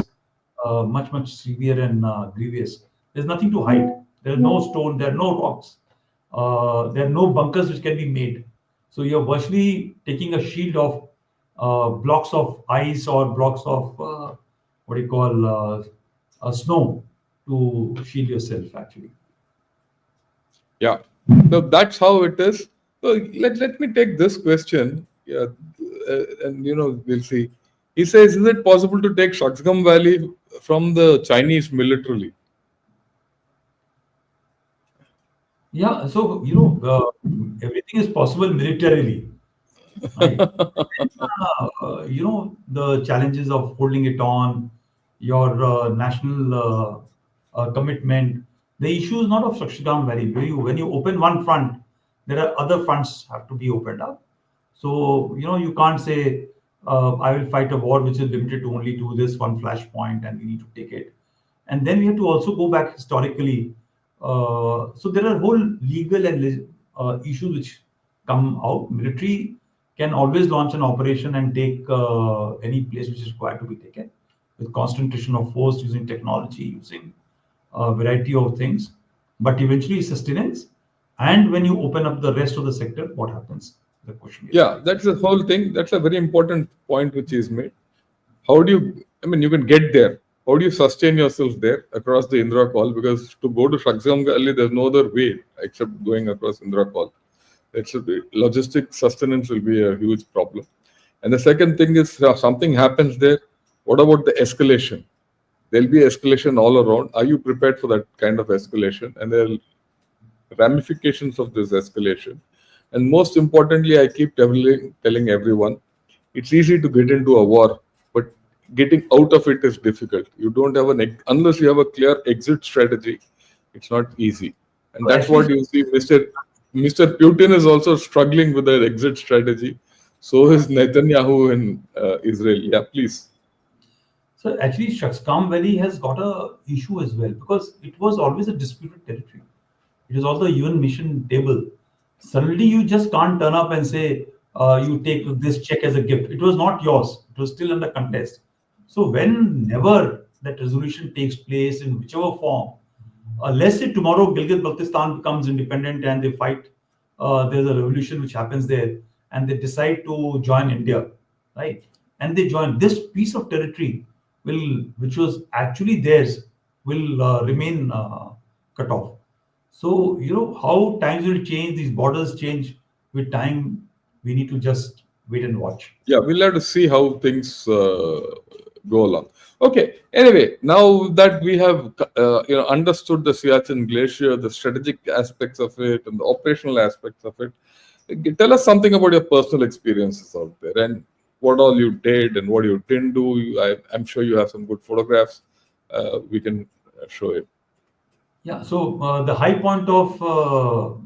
much, much severe and grievous. There's nothing to hide. There are no stone, there are no rocks, there are no bunkers which can be made. So you're virtually taking a shield of blocks of ice or blocks of what do you call snow to shield yourself actually. Yeah. So that's how it is. So let me take this question. Yeah. And we'll see. He says, is it possible to take Shaksgam Valley from the Chinese militarily? Yeah, so everything is possible militarily, right? The challenges of holding it on, your national commitment. The issue is not of Sakshigam Valley. When you open one front, there are other fronts have to be opened up. So you can't say I will fight a war which is limited to only to this one flashpoint and we need to take it. And then we have to also go back historically. So there are whole legal and issues which come out. Military can always launch an operation and take any place which is required to be taken with concentration of force using technology, using a variety of things. But eventually sustenance. And when you open up the rest of the sector, what happens? The question is Yeah, really. that's the whole thing. That's a very important point which is made. How do you, I mean, you can get there. How do you sustain yourself there across the Indra Call? Because to go to Shaksgam Valley, there's no other way except going across Indra Call. It's a, logistic sustenance will be a huge problem. And the second thing is something happens there. What about the escalation? There'll be escalation all around. Are you prepared for that kind of escalation? And there are ramifications of this escalation. And most importantly, I keep telling everyone, it's easy to get into a war, but getting out of it is difficult. You don't have unless you have a clear exit strategy, it's not easy. And So that's actually, what you see. Mr. Putin is also struggling with that exit strategy. So is Netanyahu in Israel. Yeah, please. Shaksgam Valley has got a issue as well because it was always a disputed territory. It is also a UN mission table. Suddenly, you just can't turn up and say you take this check as a gift. It was not yours. It was still under contest. So whenever that resolution takes place in whichever form, let's say tomorrow Gilgit Baltistan becomes independent and they fight. There's a revolution which happens there, and they decide to join India, right? And they join this piece of territory which was actually theirs, will remain cut off. So how times will change, these borders change with time. We need to just wait and watch. Yeah, we'll have to see how things go along. Okay. Anyway, now that we have understood the Siachen Glacier, the strategic aspects of it, and the operational aspects of it, tell us something about your personal experiences out there and what all you did and what you didn't do. I'm sure you have some good photographs. We can show it. Yeah, so the high point of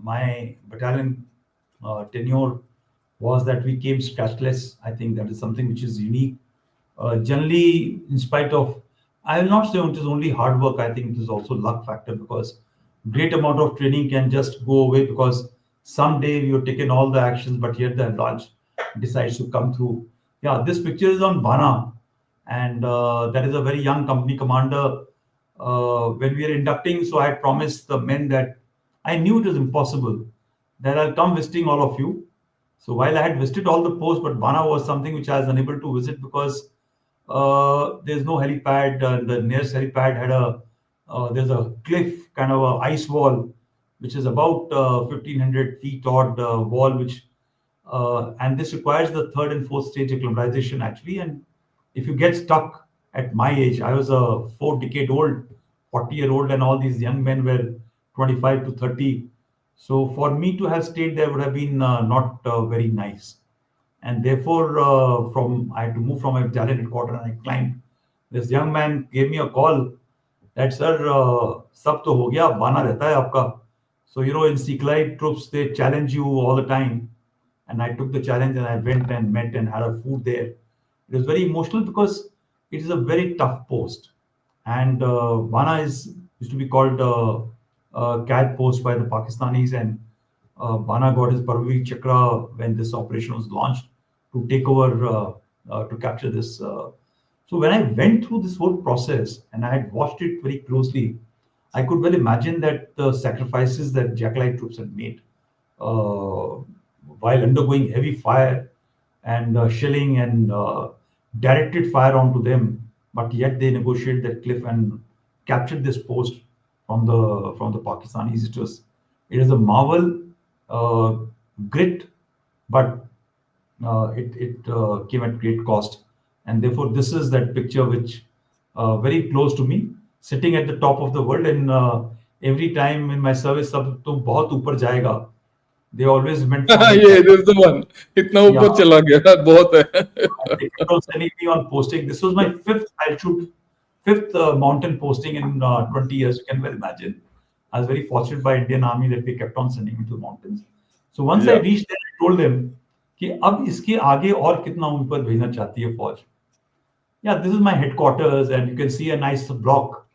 my battalion tenure was that we came scratchless. I think that is something which is unique. Generally, in spite of, I will not say it is only hard work. I think it is also luck factor, because great amount of training can just go away because someday you've taken all the actions, but yet the avalanche decides to come through. Yeah, this picture is on Bana, and that is a very young company commander. When we were inducting, so I had promised the men that I knew it was impossible, that I'll come visiting all of you. So while I had visited all the posts, but Bana was something which I was unable to visit because there's no helipad. The nearest helipad had there's a cliff, kind of a ice wall, which is about 1500 feet odd wall, which and this requires the third and fourth stage acclimatization actually. And if you get stuck at my age, I was a 4 decade old, 40-year-old, and all these young men were 25 to 30. So for me to have stayed there would have been not very nice. And therefore, from I had to move from my battalion headquarters, and I climbed. This young man gave me a call that, sir, sab to ho gaya, bana rehta hai aapka. So in Siklite troops they challenge you all the time, and I took the challenge and I went and met and had a food there. It was very emotional because it is a very tough post, and Bana is used to be called CAD post by the Pakistanis, and Bana got his Bravery Chakra when this operation was launched to take over to capture this. So when I went through this whole process and I had watched it very closely, I could well imagine that the sacrifices that Jackalite troops had made while undergoing heavy fire and shelling and directed fire onto them, but yet they negotiated that cliff and captured this post from the Pakistanis. It is a marvel, uh, grit, but it came at great cost. And therefore, this is that picture which very close to me, sitting at the top of the world. And every time in my service, "Sab tum bahut upar jayega," they always meant for me ये that, this is the one. इतना yeah, ऊपर चला गया बहुत है. they kept on sending me on posting. This was my fifth altitude, fifth mountain posting in 20 years. You can well imagine. I was very fortunate by Indian Army that they kept on sending me to the mountains. So once I Yeah. reached there, I told them कि अब इसके आगे और कितना ऊपर भेजना चाहती है फौज. Yeah, this is my headquarters, and you can see a nice block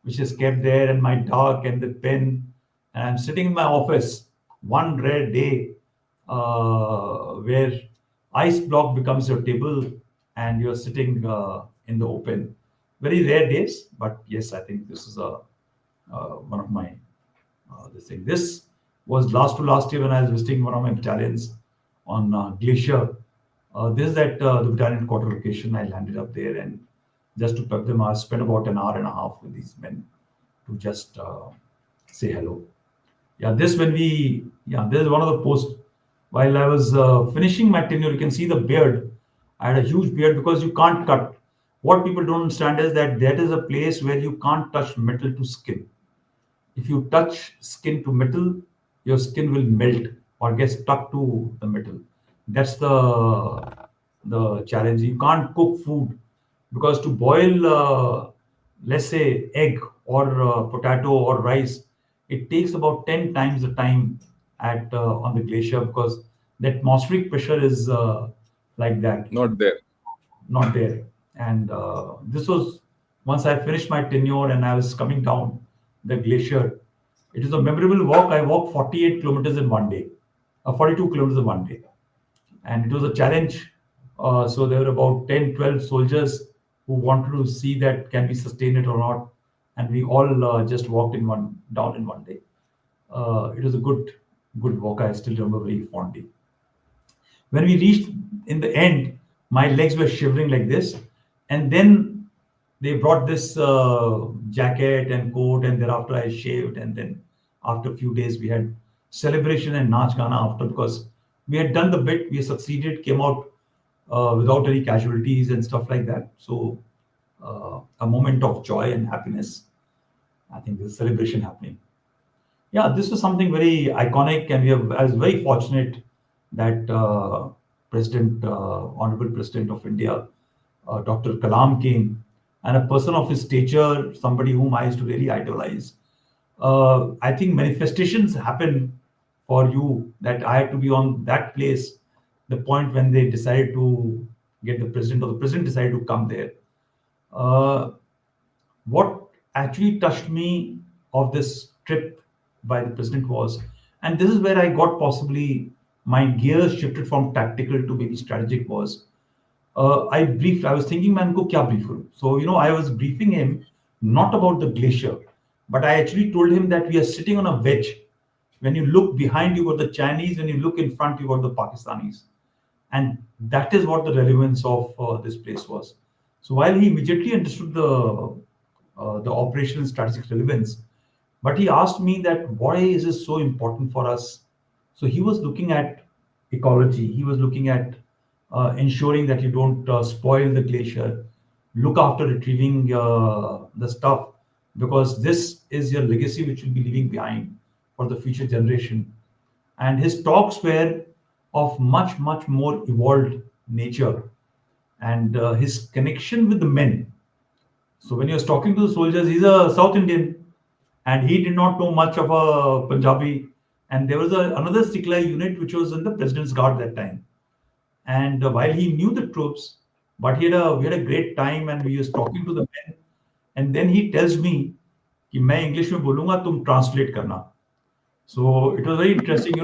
which is kept there, and my dark and the pen. And I'm sitting in my office one rare day where ice block becomes your table and you're sitting in the open. Very rare days, but yes, I think this is one of my this thing. This was last to last year when I was visiting one of my battalions on Glacier. This is at the battalion quarter location. I landed up there, and just to prep them, I spent about an hour and a half with these men to just say hello. Yeah, this is one of the posts. While I was finishing my tenure, you can see the beard. I had a huge beard because you can't cut. What people don't understand is that is a place where you can't touch metal to skin. If you touch skin to metal, your skin will melt or get stuck to the metal. That's the challenge. You can't cook food because to boil, let's say, egg or potato or rice, it takes about 10 times the time at on the glacier, because the atmospheric pressure is like that, Not there. not there. And this was once I finished my tenure and I was coming down the glacier. It is a memorable walk. I walked 48 kilometers in one day, 42 kilometers in one day. And it was a challenge. So there were about 10, 12 soldiers who wanted to see that can we sustain it or not, and we all just walked in one down in one day. It was a good walk. I still remember very fondly. When we reached in the end, my legs were shivering like this, and then they brought this jacket and coat, and thereafter I shaved, and then after a few days we had celebration and Nach Gana after, because we had done the bit, we succeeded, came out without any casualties and stuff like that. So a moment of joy and happiness. I think there's a celebration happening. Yeah, this was something very iconic, and I was very fortunate that Honorable President of India, Dr. Kalam came, and a person of his stature, somebody whom I used to really idolize. I think manifestations happen for you that I had to be on that place, the point when they decided to get the president, or the president decided to come there. Uh, what actually touched me of this trip by the president was, and this is where I got possibly my gears shifted from tactical to maybe strategic, was I was thinking, man, ko kya brief karu? So, I was briefing him not about the glacier, but I actually told him that we are sitting on a wedge. When you look behind, you got the Chinese. When you look in front, you got the Pakistanis. And that is what the relevance of this place was. So while he immediately understood the operational strategic relevance, but he asked me that why is this so important for us? So he was looking at ecology. He was looking at ensuring that you don't spoil the glacier, look after retrieving the stuff, because this is your legacy which you'll be leaving behind for the future generation. And his talks were of much, much more evolved nature, and his connection with the men. So when he was talking to the soldiers, he's a South Indian, and he did not know much of a Punjabi. And there was another Siklai unit which was in the president's guard that time. And while he knew the troops, but we had a great time, and we was talking to the men. And then he tells me कि मैं English में बोलूंगा, तुम translate करना. So it was very interesting,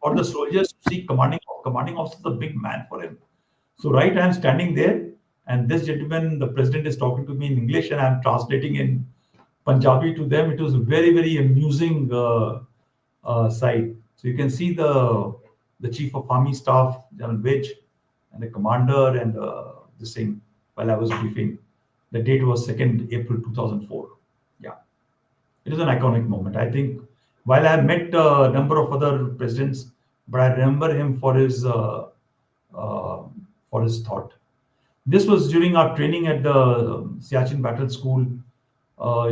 for the soldiers to see commanding officer, the big man for him. So right, I'm standing there, and this gentleman, the president, is talking to me in English, and I'm translating in Punjabi to them. It was a very, very amusing sight. So you can see the chief of army staff, General Vij, and the commander, and this thing while I was briefing. The date was 2nd April 2004. Yeah, it is an iconic moment. I think while I met a number of other presidents, but I remember him uh, for his thought. This was during our training at the Siachen Battle School.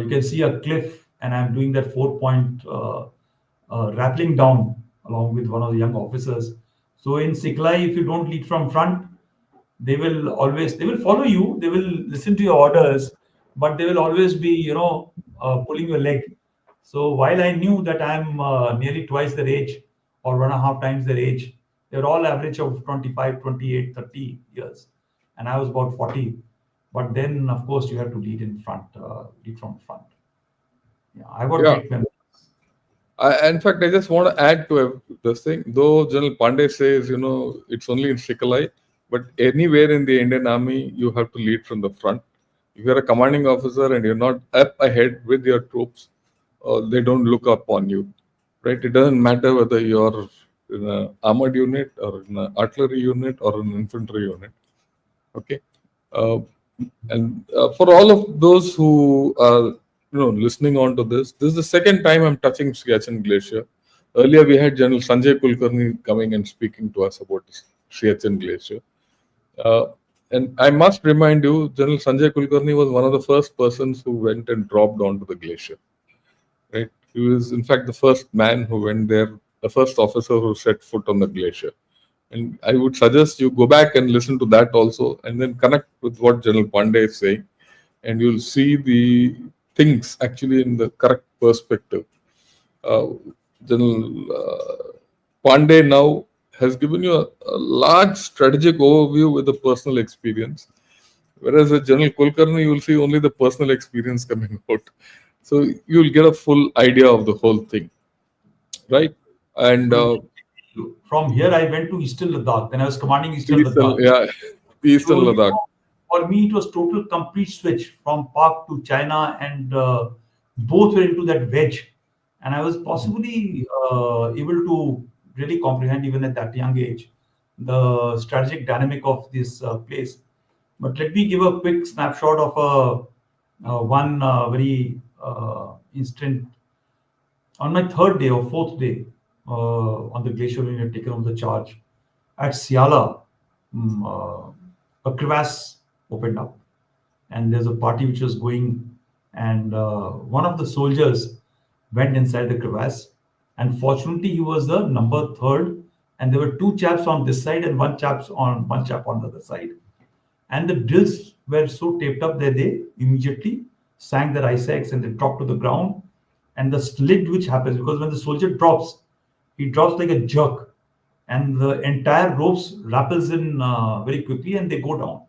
You can see a cliff, and I'm doing that 4 point rappelling down along with one of the young officers. So in Siklai, if you don't lead from front, they will follow you, they will listen to your orders, but they will always be pulling your leg. So while I knew that I'm nearly twice their age, or 1.5 times their age, they're all average of 25, 28, 30 years, and I was about 40. But then of course you have to lead in front, lead from the front. Yeah, I got Yeah. great memories. In fact, I just want to add to this thing. Though General Pandey says, it's only in Sikalai, but anywhere in the Indian Army, you have to lead from the front. If you're a commanding officer and you're not up ahead with your troops, they don't look up on you, right? It doesn't matter whether you're in an armored unit or in an artillery unit or an infantry unit. Okay, uh, and for all of those who are listening on to this is the second time I'm touching Siachen Glacier. Earlier, we had General Sanjay Kulkarni coming and speaking to us about Siachen Glacier. Uh, and I must remind you, General Sanjay Kulkarni was one of the first persons who went and dropped onto the glacier. Right? He was, in fact, the first man who went there, the first officer who set foot on the glacier. And I would suggest you go back and listen to that also, and then connect with what General Pandey is saying, and you'll see the things actually in the correct perspective. Uh, General Pandey now has given you a large strategic overview with a personal experience, whereas with General Kulkarni, you will see only the personal experience coming out. So you'll get a full idea of the whole thing, right? And So from here, I went to Eastern Ladakh. Then I was commanding Eastern Eastern, Ladakh. yeah, Eastern So Ladakh. For me, it was total complete switch from Park to China, and both were into that wedge. And I was possibly able to really comprehend, even at that young age, the strategic dynamic of this place. But let me give a quick snapshot of one very instant. On my third day or fourth day on the glacier when we had taken over the charge, at Siala, a crevasse opened up, and there's a party which was going, and one of the soldiers went inside the crevasse, and fortunately he was the number third, and there were two chaps on this side and one chap on the other side, and the drills were so taped up that they immediately sank their ice axe and they dropped to the ground. And the slid which happens, because when the soldier drops, he drops like a jerk, and the entire ropes rappels in very quickly and they go down.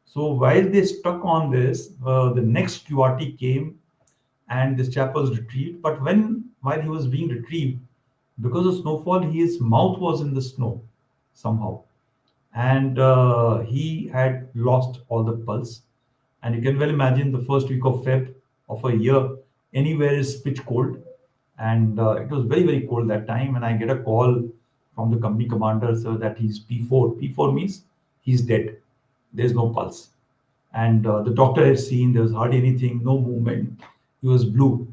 So while they stuck on this, the next QRT came and this chap was retrieved. But while he was being retrieved, because of snowfall, his mouth was in the snow somehow, and he had lost all the pulse. And you can well imagine the first week of Feb of a year anywhere is pitch cold, and it was very very cold that time. And I get a call from the company commander, sir, that he's P4. P4 means he's dead. There's no pulse, and the doctor had seen there was hardly anything, no movement. He was blue.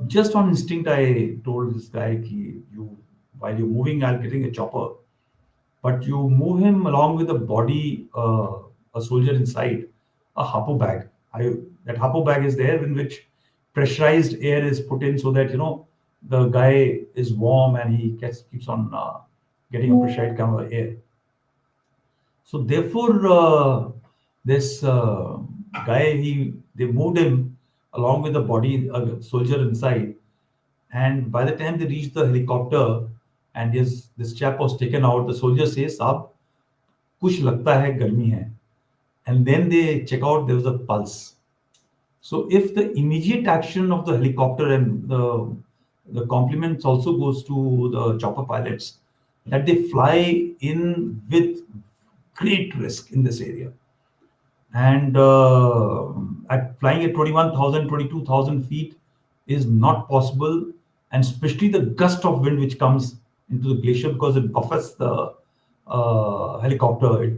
Just on instinct, I told this guy, you while you're moving, I'll getting a chopper, but you move him along with a body, a soldier inside, a hapo bag. That hapo bag is there in which pressurized air is put in so that the guy is warm and he keeps on getting a pressurized kind of air. So therefore, this guy, they moved him along with the body, a soldier inside, and by the time they reached the helicopter and this chap was taken out, the soldier says, "Saab, kuch lagta hai garmi hai," and then they check out there was a pulse. So if the immediate action of the helicopter and the compliments also goes to the chopper pilots that they fly in with great risk in this area, and at flying at 21,000, 22,000 feet is not possible, and especially the gust of wind which comes into the glacier because it buffets the helicopter.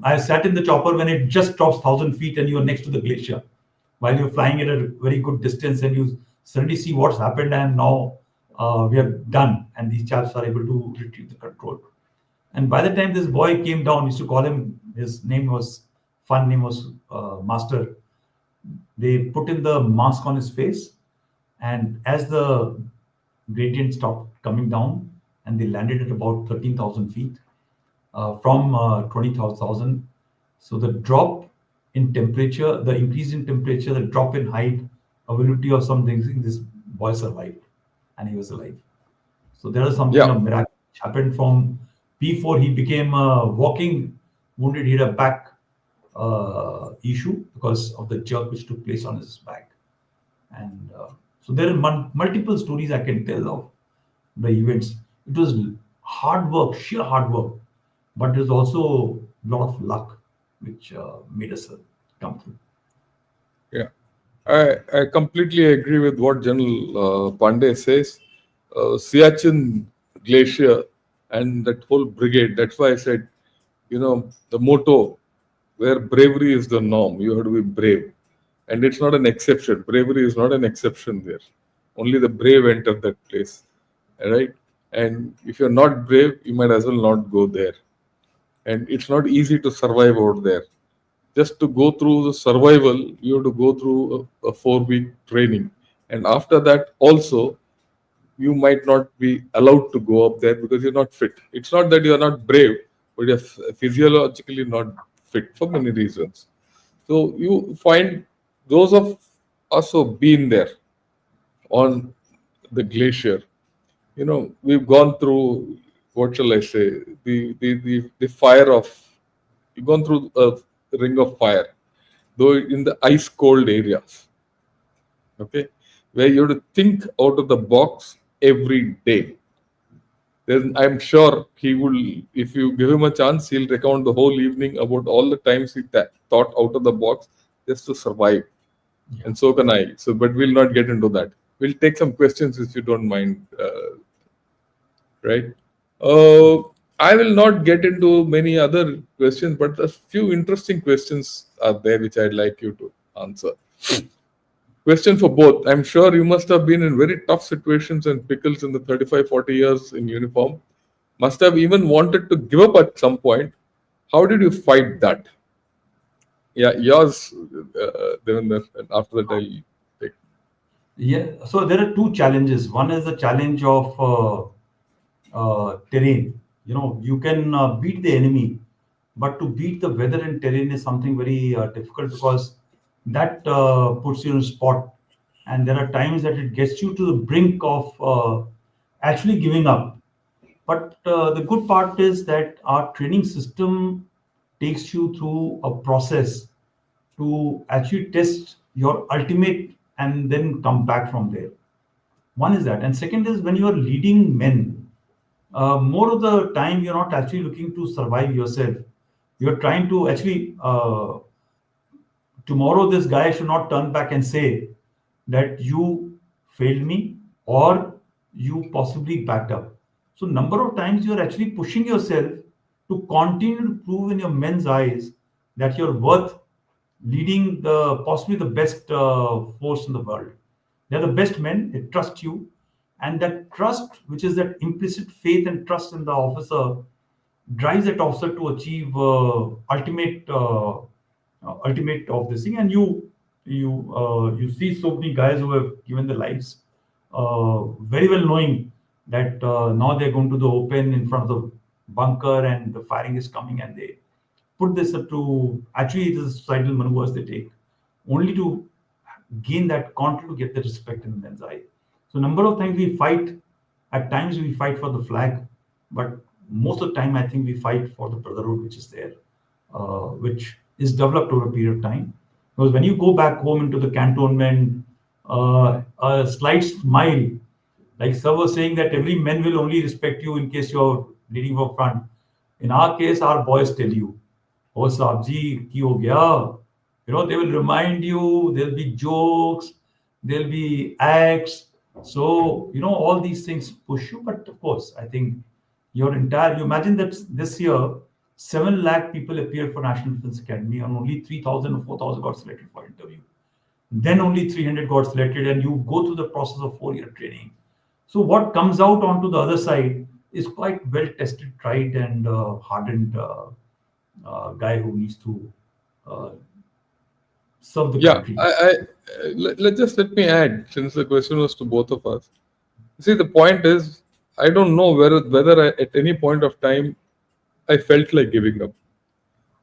I sat in the chopper when it just drops 1,000 feet and you are next to the glacier while you're flying at a very good distance, and you suddenly see what's happened, and now we are done, and these chaps are able to retrieve the control. And by the time this boy came down, we used to call him, his fun name was Master. They put in the mask on his face, and as the gradient stopped coming down, and they landed at about 13,000 feet from 20,000. So the drop in temperature, the increase in temperature, the drop in height, availability of some things, this boy survived, and he was alive. So there was something Yeah, of miracle which happened from P4. He became walking wounded. He had a back issue because of the jerk which took place on his back. And so there are multiple stories I can tell of the events. It was hard work, sheer hard work, but there's also a lot of luck which made us come through. yeah. I completely agree with what General Pandey says. Siachen Glacier and that whole brigade, that's why I said, the motto where bravery is the norm, you have to be brave. And it's not an exception. Bravery is not an exception there. Only the brave enter that place, right? And if you're not brave, you might as well not go there. And it's not easy to survive out there. Just to go through the survival, you have to go through a 4 week training. And after that, also, you might not be allowed to go up there because you're not fit. It's not that you're not brave, but you're physiologically not fit for many reasons. So you find those of us who've been there on the glacier, we've gone through, what shall I say, the fire of, you've gone through a ring of fire, though in the ice cold areas, okay, where you have to think out of the box every day. then I'm sure he will, if you give him a chance, he'll recount the whole evening about all the times he thought out of the box just to survive. Yeah. And so can I. So, but we'll not get into that. We'll take some questions if you don't mind, right? Uh, I will not get into many other questions, but a few interesting questions are there which I'd like you to answer. Question for both. I'm sure you must have been in very tough situations and pickles in the 35, 40 years in uniform. Must have even wanted to give up at some point. How did you fight that? Yeah, yours, Devendra, and after that I'll take. Yeah, so there are two challenges. One is the challenge of terrain. You know, you can beat the enemy, but to beat the weather and terrain is something very difficult because that puts you on spot. And there are times that it gets you to the brink of actually giving up. But the good part is that our training system takes you through a process to actually test your ultimate and then come back from there. One is that. And second is when you are leading men, more of the time you're not actually looking to survive yourself. You're trying to actually, tomorrow this guy should not turn back and say that you failed me or you possibly backed up. So number of times you're actually pushing yourself to continue to prove in your men's eyes that you're worth leading the possibly the best force in the world. They're the best men. They trust you, and that trust, which is that implicit faith and trust in the officer, drives that officer to achieve ultimate of this thing. And you see so many guys who have given their lives, very well knowing that now they're going to the open in front of the bunker and the firing is coming, and they put this up to actually it is societal maneuvers they take only to gain that confidence to get the respect in men's eye. So number of times we fight. At times we fight for the flag, but most of the time I think we fight for the brotherhood which is there, which is developed over a period of time. Because when you go back home into the cantonment, a slight smile, like sir was saying that every man will only respect you in case you're leading from front. In our case, our boys tell you, "Oh, Saab ji, ki ho gaya?" You know, they will remind you. There'll be jokes. There'll be acts. So you know, all these things push you. But of course, I think your entire. You imagine that this year, 7 lakh people appeared for National Defense Academy, and only 3,000 or 4,000 got selected for interview. Then only 300 got selected, and you go through the process of 4 year training. So what comes out onto the other side is quite well tested, tried, and hardened guy who needs to uh, serve the Yeah, country. let me add, since the question was to both of us. See, the point is, I don't know whether at any point of time I felt like giving up.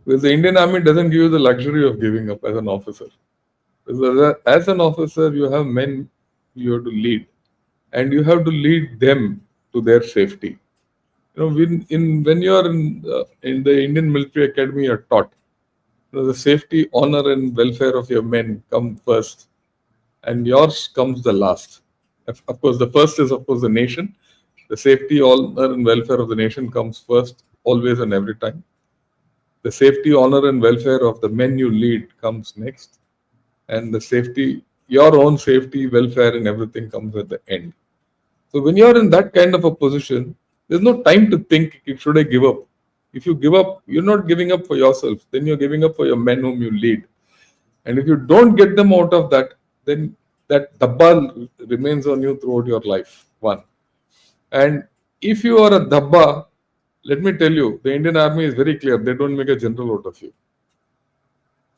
Because the Indian Army doesn't give you the luxury of giving up as an officer. Because as an officer, you have men you have to lead, and you have to lead them to their safety. You know, when you are in the Indian Military Academy, you're taught, you know, the safety, honor, and welfare of your men come first, and yours comes the last. Of course, the first is of course the nation. The safety, honor, and welfare of the nation comes first, always and every time. The safety, honor, and welfare of the men you lead comes next, and the safety, your own safety, welfare, and everything comes at the end. So when you are in that kind of a position, there's no time to think, should I give up? If you give up, you're not giving up for yourself. Then you're giving up for your men whom you lead. And if you don't get them out of that, then that dabba remains on you throughout your life. One. And if you are a dabba, let me tell you, the Indian Army is very clear. They don't make a general out of you.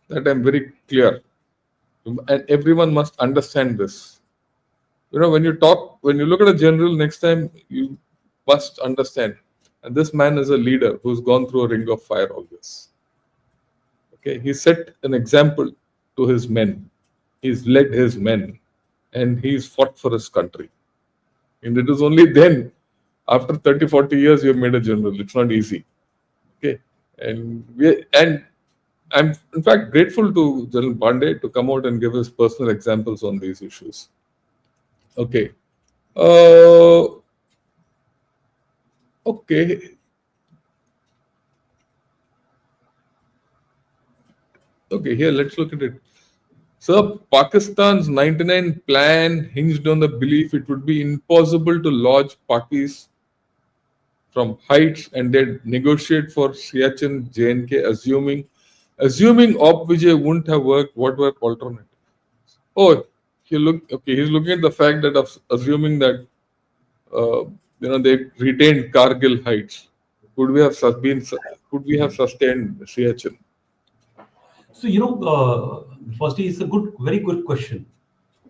That I'm very clear. And everyone must understand this. You know, when you look at a general next time, you must understand. And this man is a leader who's gone through a ring of fire always. Okay, he set an example to his men. He's led his men, and he's fought for his country. And it is only then, after 30, 40 years, you have made a general. It's not easy. Okay, and I'm in fact grateful to General Pandey to come out and give his personal examples on these issues. Okay. Uh, Okay, okay, here let's look at it. So, Pakistan's 99 plan hinged on the belief it would be impossible to lodge Pakis from heights and they'd negotiate for Siachen JNK, assuming Op Vijay wouldn't have worked. What were alternatives? Oh, he's looking at the fact that assuming that uh, they retained Kargil heights, could we have could we have sustained Siachen? So, firstly, it's a very good question.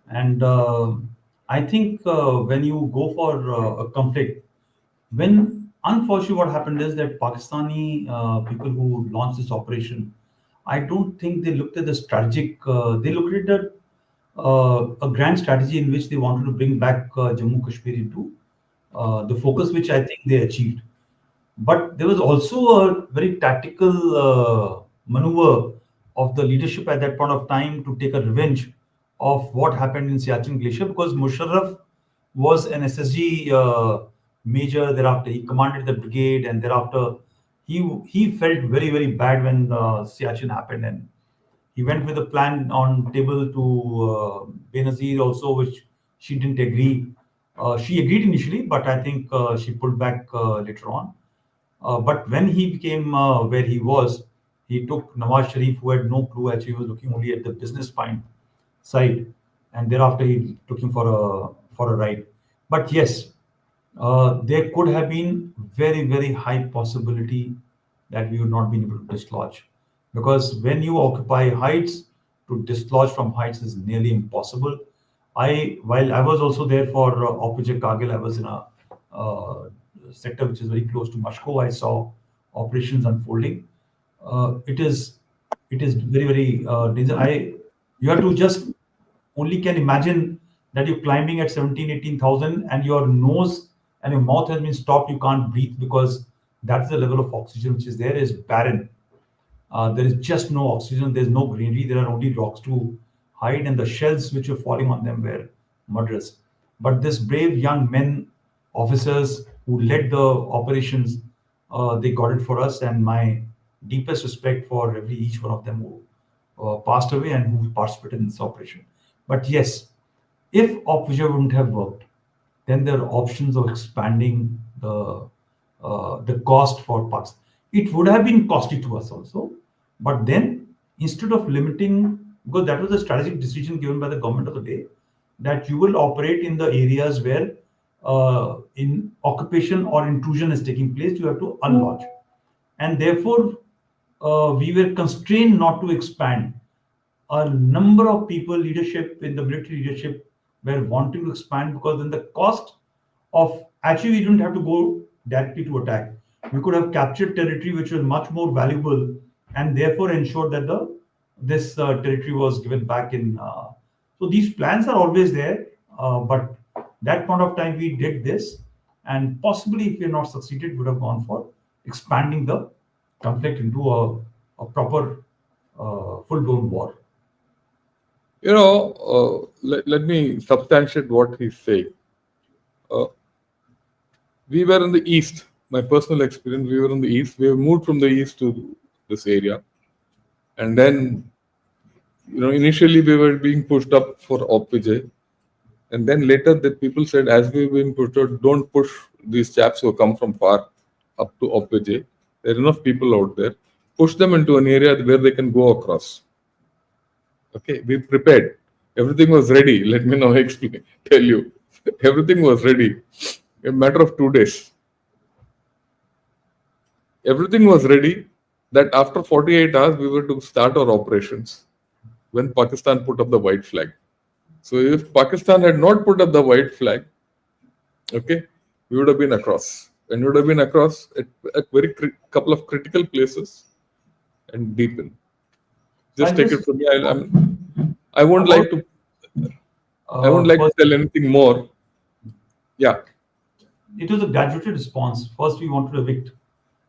And I think when you go for a conflict, when unfortunately what happened is that Pakistani people who launched this operation, I don't think they looked at the strategic, they looked at a grand strategy in which they wanted to bring back Jammu Kashmir into the focus, which I think they achieved. But there was also a very tactical maneuver of the leadership at that point of time to take a revenge of what happened in Siachen Glacier, because Musharraf was an SSG major. Thereafter, he commanded the brigade, and thereafter, he felt very bad when Siachen happened, and he went with a plan on table to Benazir also, which she didn't agree. She agreed initially, but I think she pulled back later on. But when he became where he was, he took Nawaz Sharif, who had no clue. Actually, he was looking only at the business point side, and thereafter he took him for a ride. But yes, there could have been very high possibility that we would not be able to dislodge, because when you occupy heights, to dislodge from heights is nearly impossible. While I was also there for Opposite Kargil, I was in a sector which is very close to Mashko. I saw operations unfolding. Uh, it is it is very dangerous. You have to just only can imagine that you're climbing at 17, 18,000 and your nose and your mouth has been stopped. You can't breathe because that's the level of oxygen which is there is barren. There is just no oxygen. There's no greenery. There are only rocks to hide, and the shells which were falling on them were murderous. But this brave young men, officers who led the operations, they got it for us. And my deepest respect for every each one of them who passed away and who participated in this operation. But yes, if Opvija wouldn't have worked, then there are options of expanding the cost for Pakistan. It would have been costly to us also, but then instead of limiting, because that was a strategic decision given by the government of the day, that you will operate in the areas where in occupation or intrusion is taking place, you have to unlodge, and therefore we were constrained not to expand. A number of people, leadership in the military leadership, were wanting to expand, because then the cost of actually we didn't have to go directly to attack. We could have captured territory which was much more valuable, and therefore ensured that the this territory was given back in. So these plans are always there, but that point of time we did this, and possibly if we had not succeeded, would have gone for expanding the conflict into a proper full-blown war. Let me substantiate what he's saying. Uh, we were in the east. My personal experience, we were in the east. We have moved from the east to this area, and then initially we were being pushed up for Opvijay, and then later the people said, as we've been pushed out, don't push these chaps who come from far up to Opvijay. There are enough people out there. Push them into an area where they can go across. Okay, we prepared. Everything was ready. Let me now explain. Tell you, everything was ready. A matter of 2 days. Everything was ready. That after 48 hours, we were to start our operations when Pakistan put up the white flag. So if Pakistan had not put up the white flag, okay, we would have been across. And we would have been across at couple of critical places and deep in. Just I take it just from me. I won't about like to. I won't like to first, tell anything more. Yeah, it was a graduated response. First, we wanted to evict.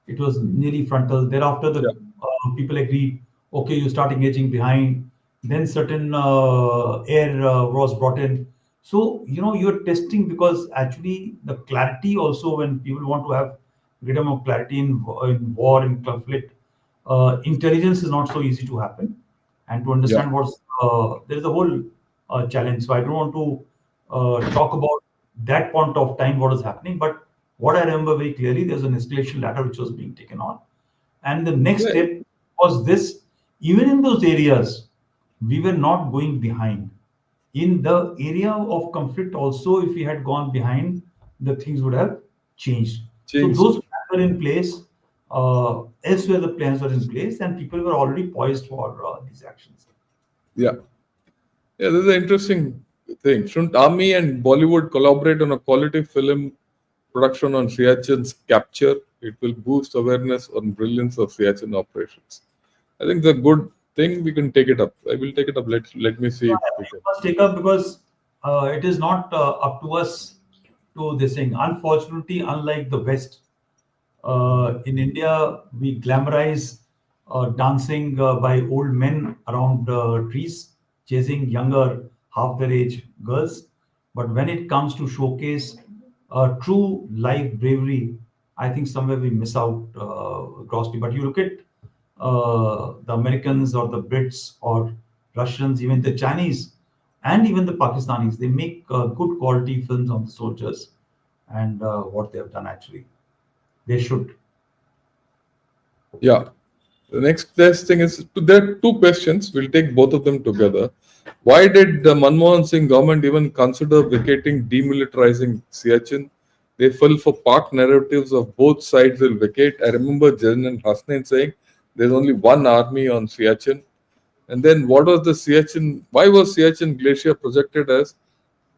It was nearly frontal. Thereafter, yeah. the people agreed, okay, you start engaging behind. Then certain air was brought in. So, you're testing, because actually the clarity also, when people want to have greater more clarity in war, in conflict, intelligence is not so easy to happen. And to Yeah. understand what's there is a whole challenge. So I don't want to talk about that point of time what is happening, but what I remember very clearly, there's an escalation ladder which was being taken on, and the next Yeah. step was this. Even in those areas, we were not going behind. In the area of conflict, also, if we had gone behind, the things would have changed. So Changed. those plans were in place. Elsewhere, the plans were in place, and people were already poised for these actions. Yeah. Yeah, this is an interesting thing. Shouldn't Army and Bollywood collaborate on a quality film production on Siachen's capture? It will boost awareness on brilliance of Siachen operations. I think it's a good thing. We can take it up. I will take it up. Let me see if we can. Must take up because it is not up to us to this thing. Unfortunately, unlike the West, in India, we glamorize dancing by old men around trees, chasing younger, half their age girls. But when it comes to showcase true life bravery, I think somewhere we miss out grossly. But you look at the Americans or the Brits or Russians, even the Chinese, and even the Pakistanis, they make good quality films on the soldiers and what they have done actually. They should. Yeah. The next best thing is there are two questions. We'll take both of them together. Why did the Manmohan Singh government even consider vacating demilitarizing Siachen? They fell for park narratives of both sides will vacate. I remember General Hasnain saying there's only one army on Siachen. And then what was the Siachen? Why was Siachen Glacier projected as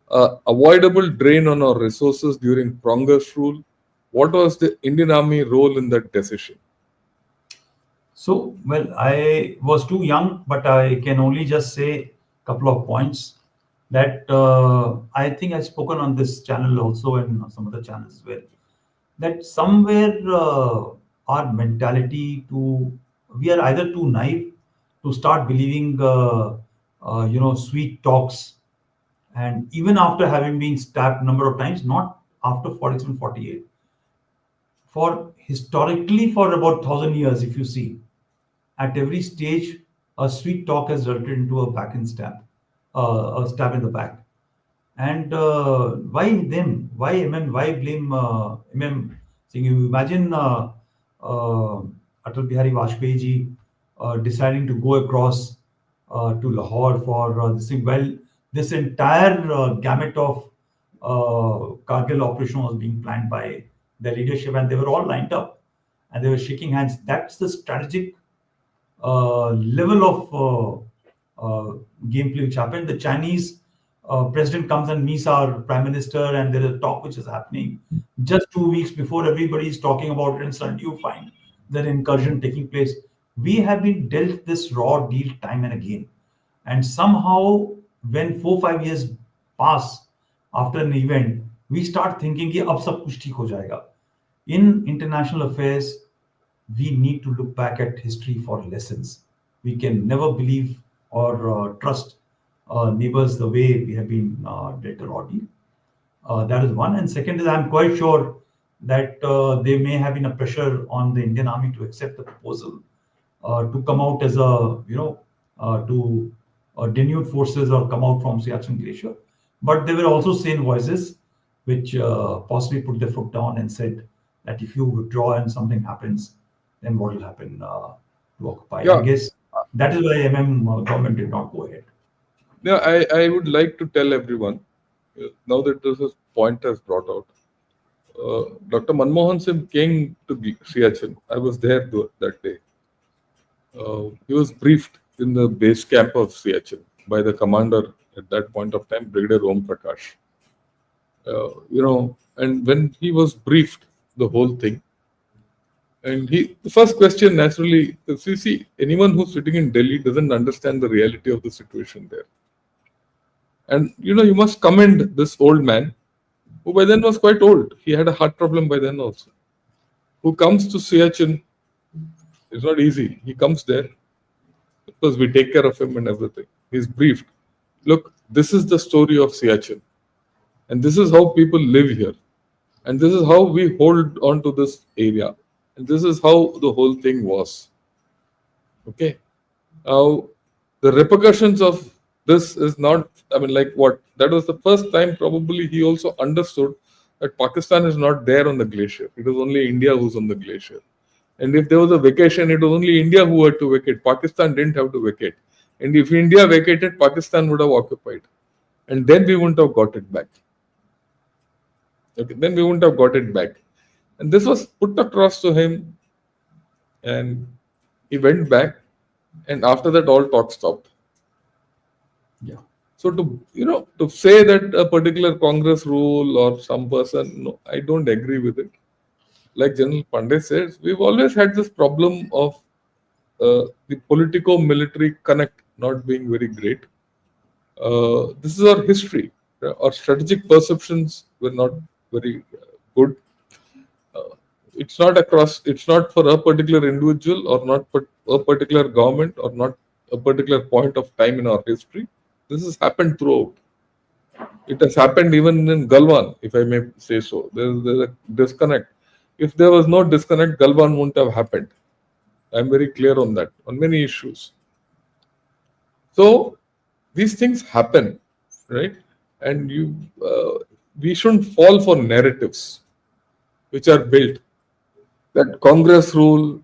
avoidable drain on our resources during Pronger's rule? What was the Indian Army role in that decision? So, well, I was too young, but I can only just say a couple of points that I think I've spoken on this channel also and some other channels as well. That somewhere our mentality to we are either too naive to start believing sweet talks, and even after having been stabbed number of times, not after 47, 48, for historically for about 1,000 years, if you see, at every stage, a sweet talk has resulted into a back and stab, a stab in the back. And why them? Why MM? Why blame MM? Singh? You imagine uh, Atal Bihari Vajpayee ji deciding to go across to Lahore for this thing. Well, this entire gamut of Kargil operation was being planned by the leadership, and they were all lined up and they were shaking hands. That's the strategic level of gameplay which happened. The Chinese president comes and meets our prime minister, and there is a talk which is happening just 2 weeks before everybody is talking about it, and suddenly you find that incursion taking place. We have been dealt this raw deal time and again, and somehow when 4 5 years pass after an event, we start thinking कि अब सब कुछ ठीक हो जाएगा. In international affairs, we need to look back at history for lessons. We can never believe or trust neighbors the way we have been dealt a raw deal. That is one. And second is, I'm quite sure that there may have been a pressure on the Indian Army to accept the proposal to come out as to denude forces or come out from Siachen Glacier. But there were also sane voices which possibly put their foot down and said that if you withdraw and something happens, then what will happen to Occupy? I Yeah. guess that is why government did not go ahead. Yeah, I would like to tell everyone, now that this is point has brought out, Dr. Manmohan Singh came to Siachen. I was there that day. He was briefed in the base camp of Siachen by the commander at that point of time, Brigadier Om Prakash. And when he was briefed, the whole thing, and the first question naturally, because you see, anyone who's sitting in Delhi doesn't understand the reality of the situation there. And you must commend this old man, who by then was quite old. He had a heart problem by then also. Who comes to Siachen, it's not easy. He comes there. Of course, we take care of him and everything. He's briefed. Look, this is the story of Siachen. And this is how people live here. And this is how we hold on to this area. And this is how the whole thing was. Okay. Now, the repercussions of this is not, I mean, like what? That was the first time probably he also understood that Pakistan is not there on the glacier. It was only India who's on the glacier. And if there was a vacation, it was only India who had to vacate. Pakistan didn't have to vacate. And if India vacated, Pakistan would have occupied. And then we wouldn't have got it back. Okay, then we wouldn't have got it back. And this was put across to him, and he went back. And after that, all talk stopped. Yeah. So to say that a particular Congress rule or some person, no, I don't agree with it. Like General Pandey says, we've always had this problem of the politico-military connect not being very great. This is our history. Our strategic perceptions were not very good. Uh, it's not across. It's not for a particular individual or not for a particular government or not a particular point of time in our history. This has happened throughout. It has happened even in Galwan, if I may say so. There's a disconnect. If there was no disconnect, Galwan wouldn't have happened. I'm very clear on that, on many issues. So these things happen, right? And we shouldn't fall for narratives which are built that Congress rule.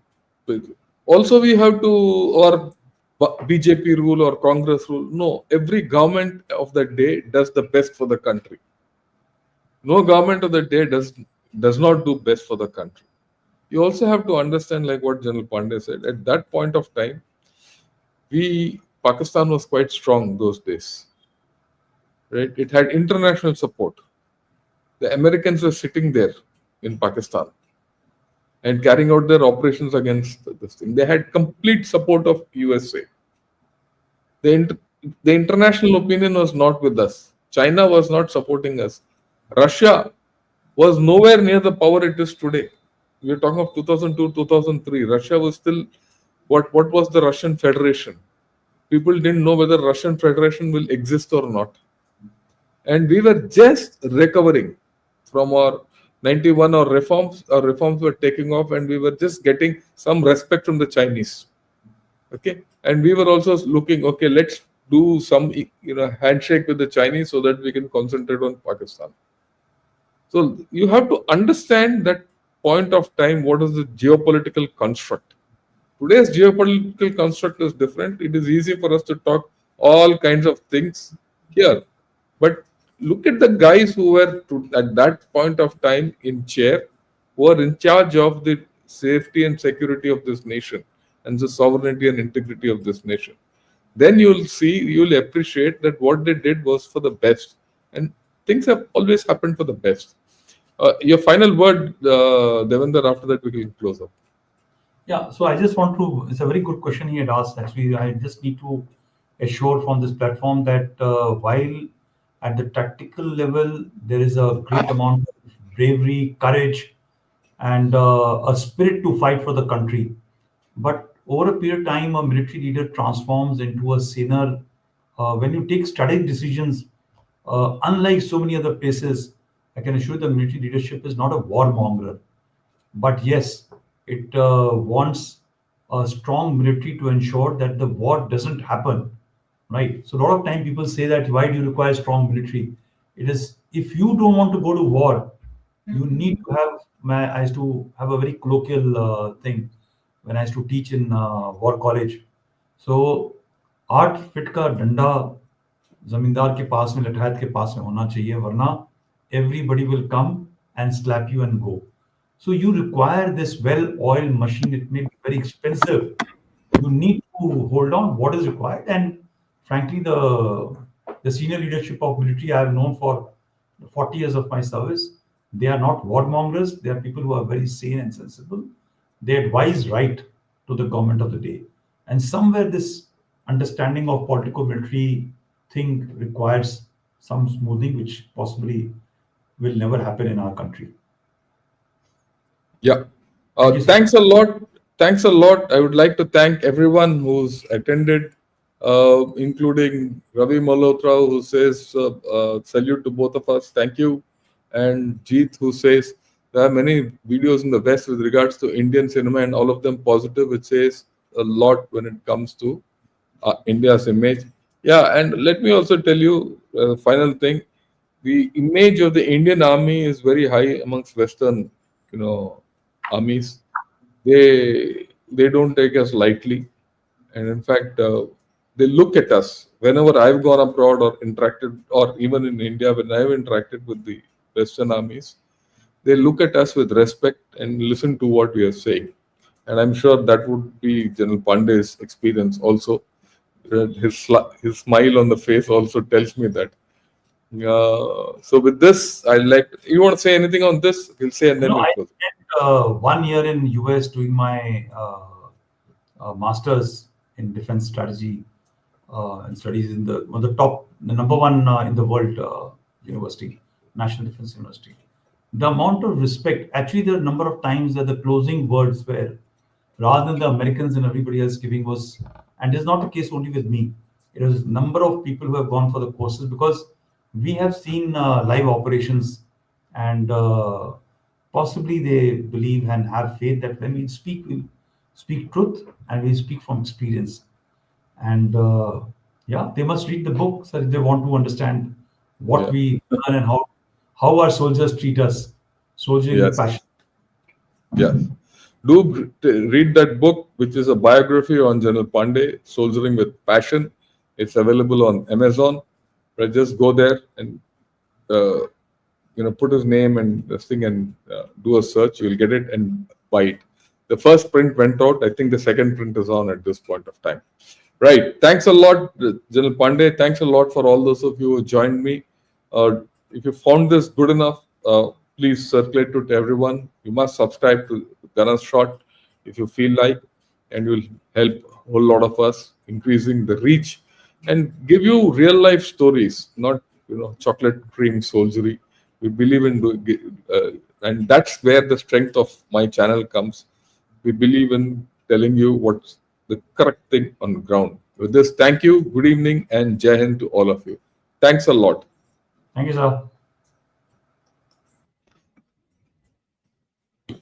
Also, we have to, or BJP rule or Congress rule. No, every government of the day does the best for the country. No government of the day does not do best for the country. You also have to understand, like what General Pandey said, at that point of time, Pakistan was quite strong those days, right? It had international support. The Americans were sitting there in Pakistan and carrying out their operations against this thing. They had complete support of USA. The, the international opinion was not with us. China was not supporting us. Russia was nowhere near the power it is today. We are talking of 2002, 2003. Russia was still, what was the Russian Federation? People didn't know whether Russian Federation will exist or not. And we were just recovering from our 91 or reforms. Our reforms were taking off, and we were just getting some respect from the Chinese. Okay, and we were also looking, okay, let's do some handshake with the Chinese so that we can concentrate on Pakistan. So you have to understand that point of time, what is the geopolitical construct. Today's geopolitical construct is different. It is easy for us to talk all kinds of things here. But look at the guys who were at that point of time in chair, who are in charge of the safety and security of this nation and the sovereignty and integrity of this nation. Then you'll appreciate that what they did was for the best. And things have always happened for the best. Your final word, Devendra, after that we can close up. Yeah, so I just want to, it's a very good question he had asked. Actually, I just need to assure from this platform that while at the tactical level, there is a great amount of bravery, courage, and a spirit to fight for the country. But over a period of time, a military leader transforms into a saner. When you take strategic decisions, unlike so many other places, I can assure you the military leadership is not a warmonger. But yes, it wants a strong military to ensure that the war doesn't happen, right? So a lot of time people say that why do you require strong military? It is if you don't want to go to war, you need to have. I used to have a very colloquial thing when I used to teach in war college. So 8 feet का डंडा जमींदार के पास में लठायत के पास में होना चाहिए वरना everybody will come and slap you and go. So you require this well-oiled machine. It may be very expensive. You need to hold on what is required. And frankly, the senior leadership of military I have known for 40 years of my service, they are not warmongers. They are people who are very sane and sensible. They advise right to the government of the day. And somewhere this understanding of political military thing requires some smoothing, which possibly will never happen in our country. Yeah. Thank you, sir. Thanks a lot. Thanks a lot. I would like to thank everyone who's attended, including Ravi Malhotra, who says salute to both of us. Thank you. and Jeet, who says there are many videos in the West with regards to Indian cinema and all of them positive, which says a lot when it comes to India's image. Yeah, and let me also tell you final thing: the image of the Indian army is very high amongst Western, armies. They don't take us lightly, and in fact, they look at us whenever I've gone abroad or interacted, or even in India when I've interacted with the Western armies. They look at us with respect and listen to what we are saying. And I'm sure that would be General Pandey's experience also. His smile on the face also tells me that. So with this, I like. You want to say anything on this? We'll say and then we'll I close. spent 1 year in US doing my master's in defense strategy and studies in the number one in the world university, National Defense University. The amount of respect, actually, the number of times that the closing words were, rather than the Americans and everybody else giving was, and it's not the case only with me. It was a number of people who have gone for the courses because we have seen live operations, and possibly they believe and have faith that when we speak truth and we speak from experience. And yeah, they must read the book so if they want to understand what Yeah. we learn and how our soldiers treat us, soldiering with Yes. passion. Yes. Do read that book, which is a biography on General Pandey, Soldiering with Passion. It's available on Amazon. Right, just go there and uh, put his name and this thing and do a search. You'll get it and buy it. The first print went out. I think the second print is on at this point of time. Right. Thanks a lot, General Pandey. Thanks a lot for all those of you who joined me. If you found this good enough, please circulate it to everyone. You must subscribe to Gunner's Shot if you feel like, and you'll help a whole lot of us increasing the reach and give you real life stories, not chocolate cream soldiery. We believe in doing, and that's where the strength of my channel comes. We believe in telling you what's the correct thing on the ground. With this, thank you, good evening, and Jai Hind to all of you. Thanks a lot. Thank you, sir.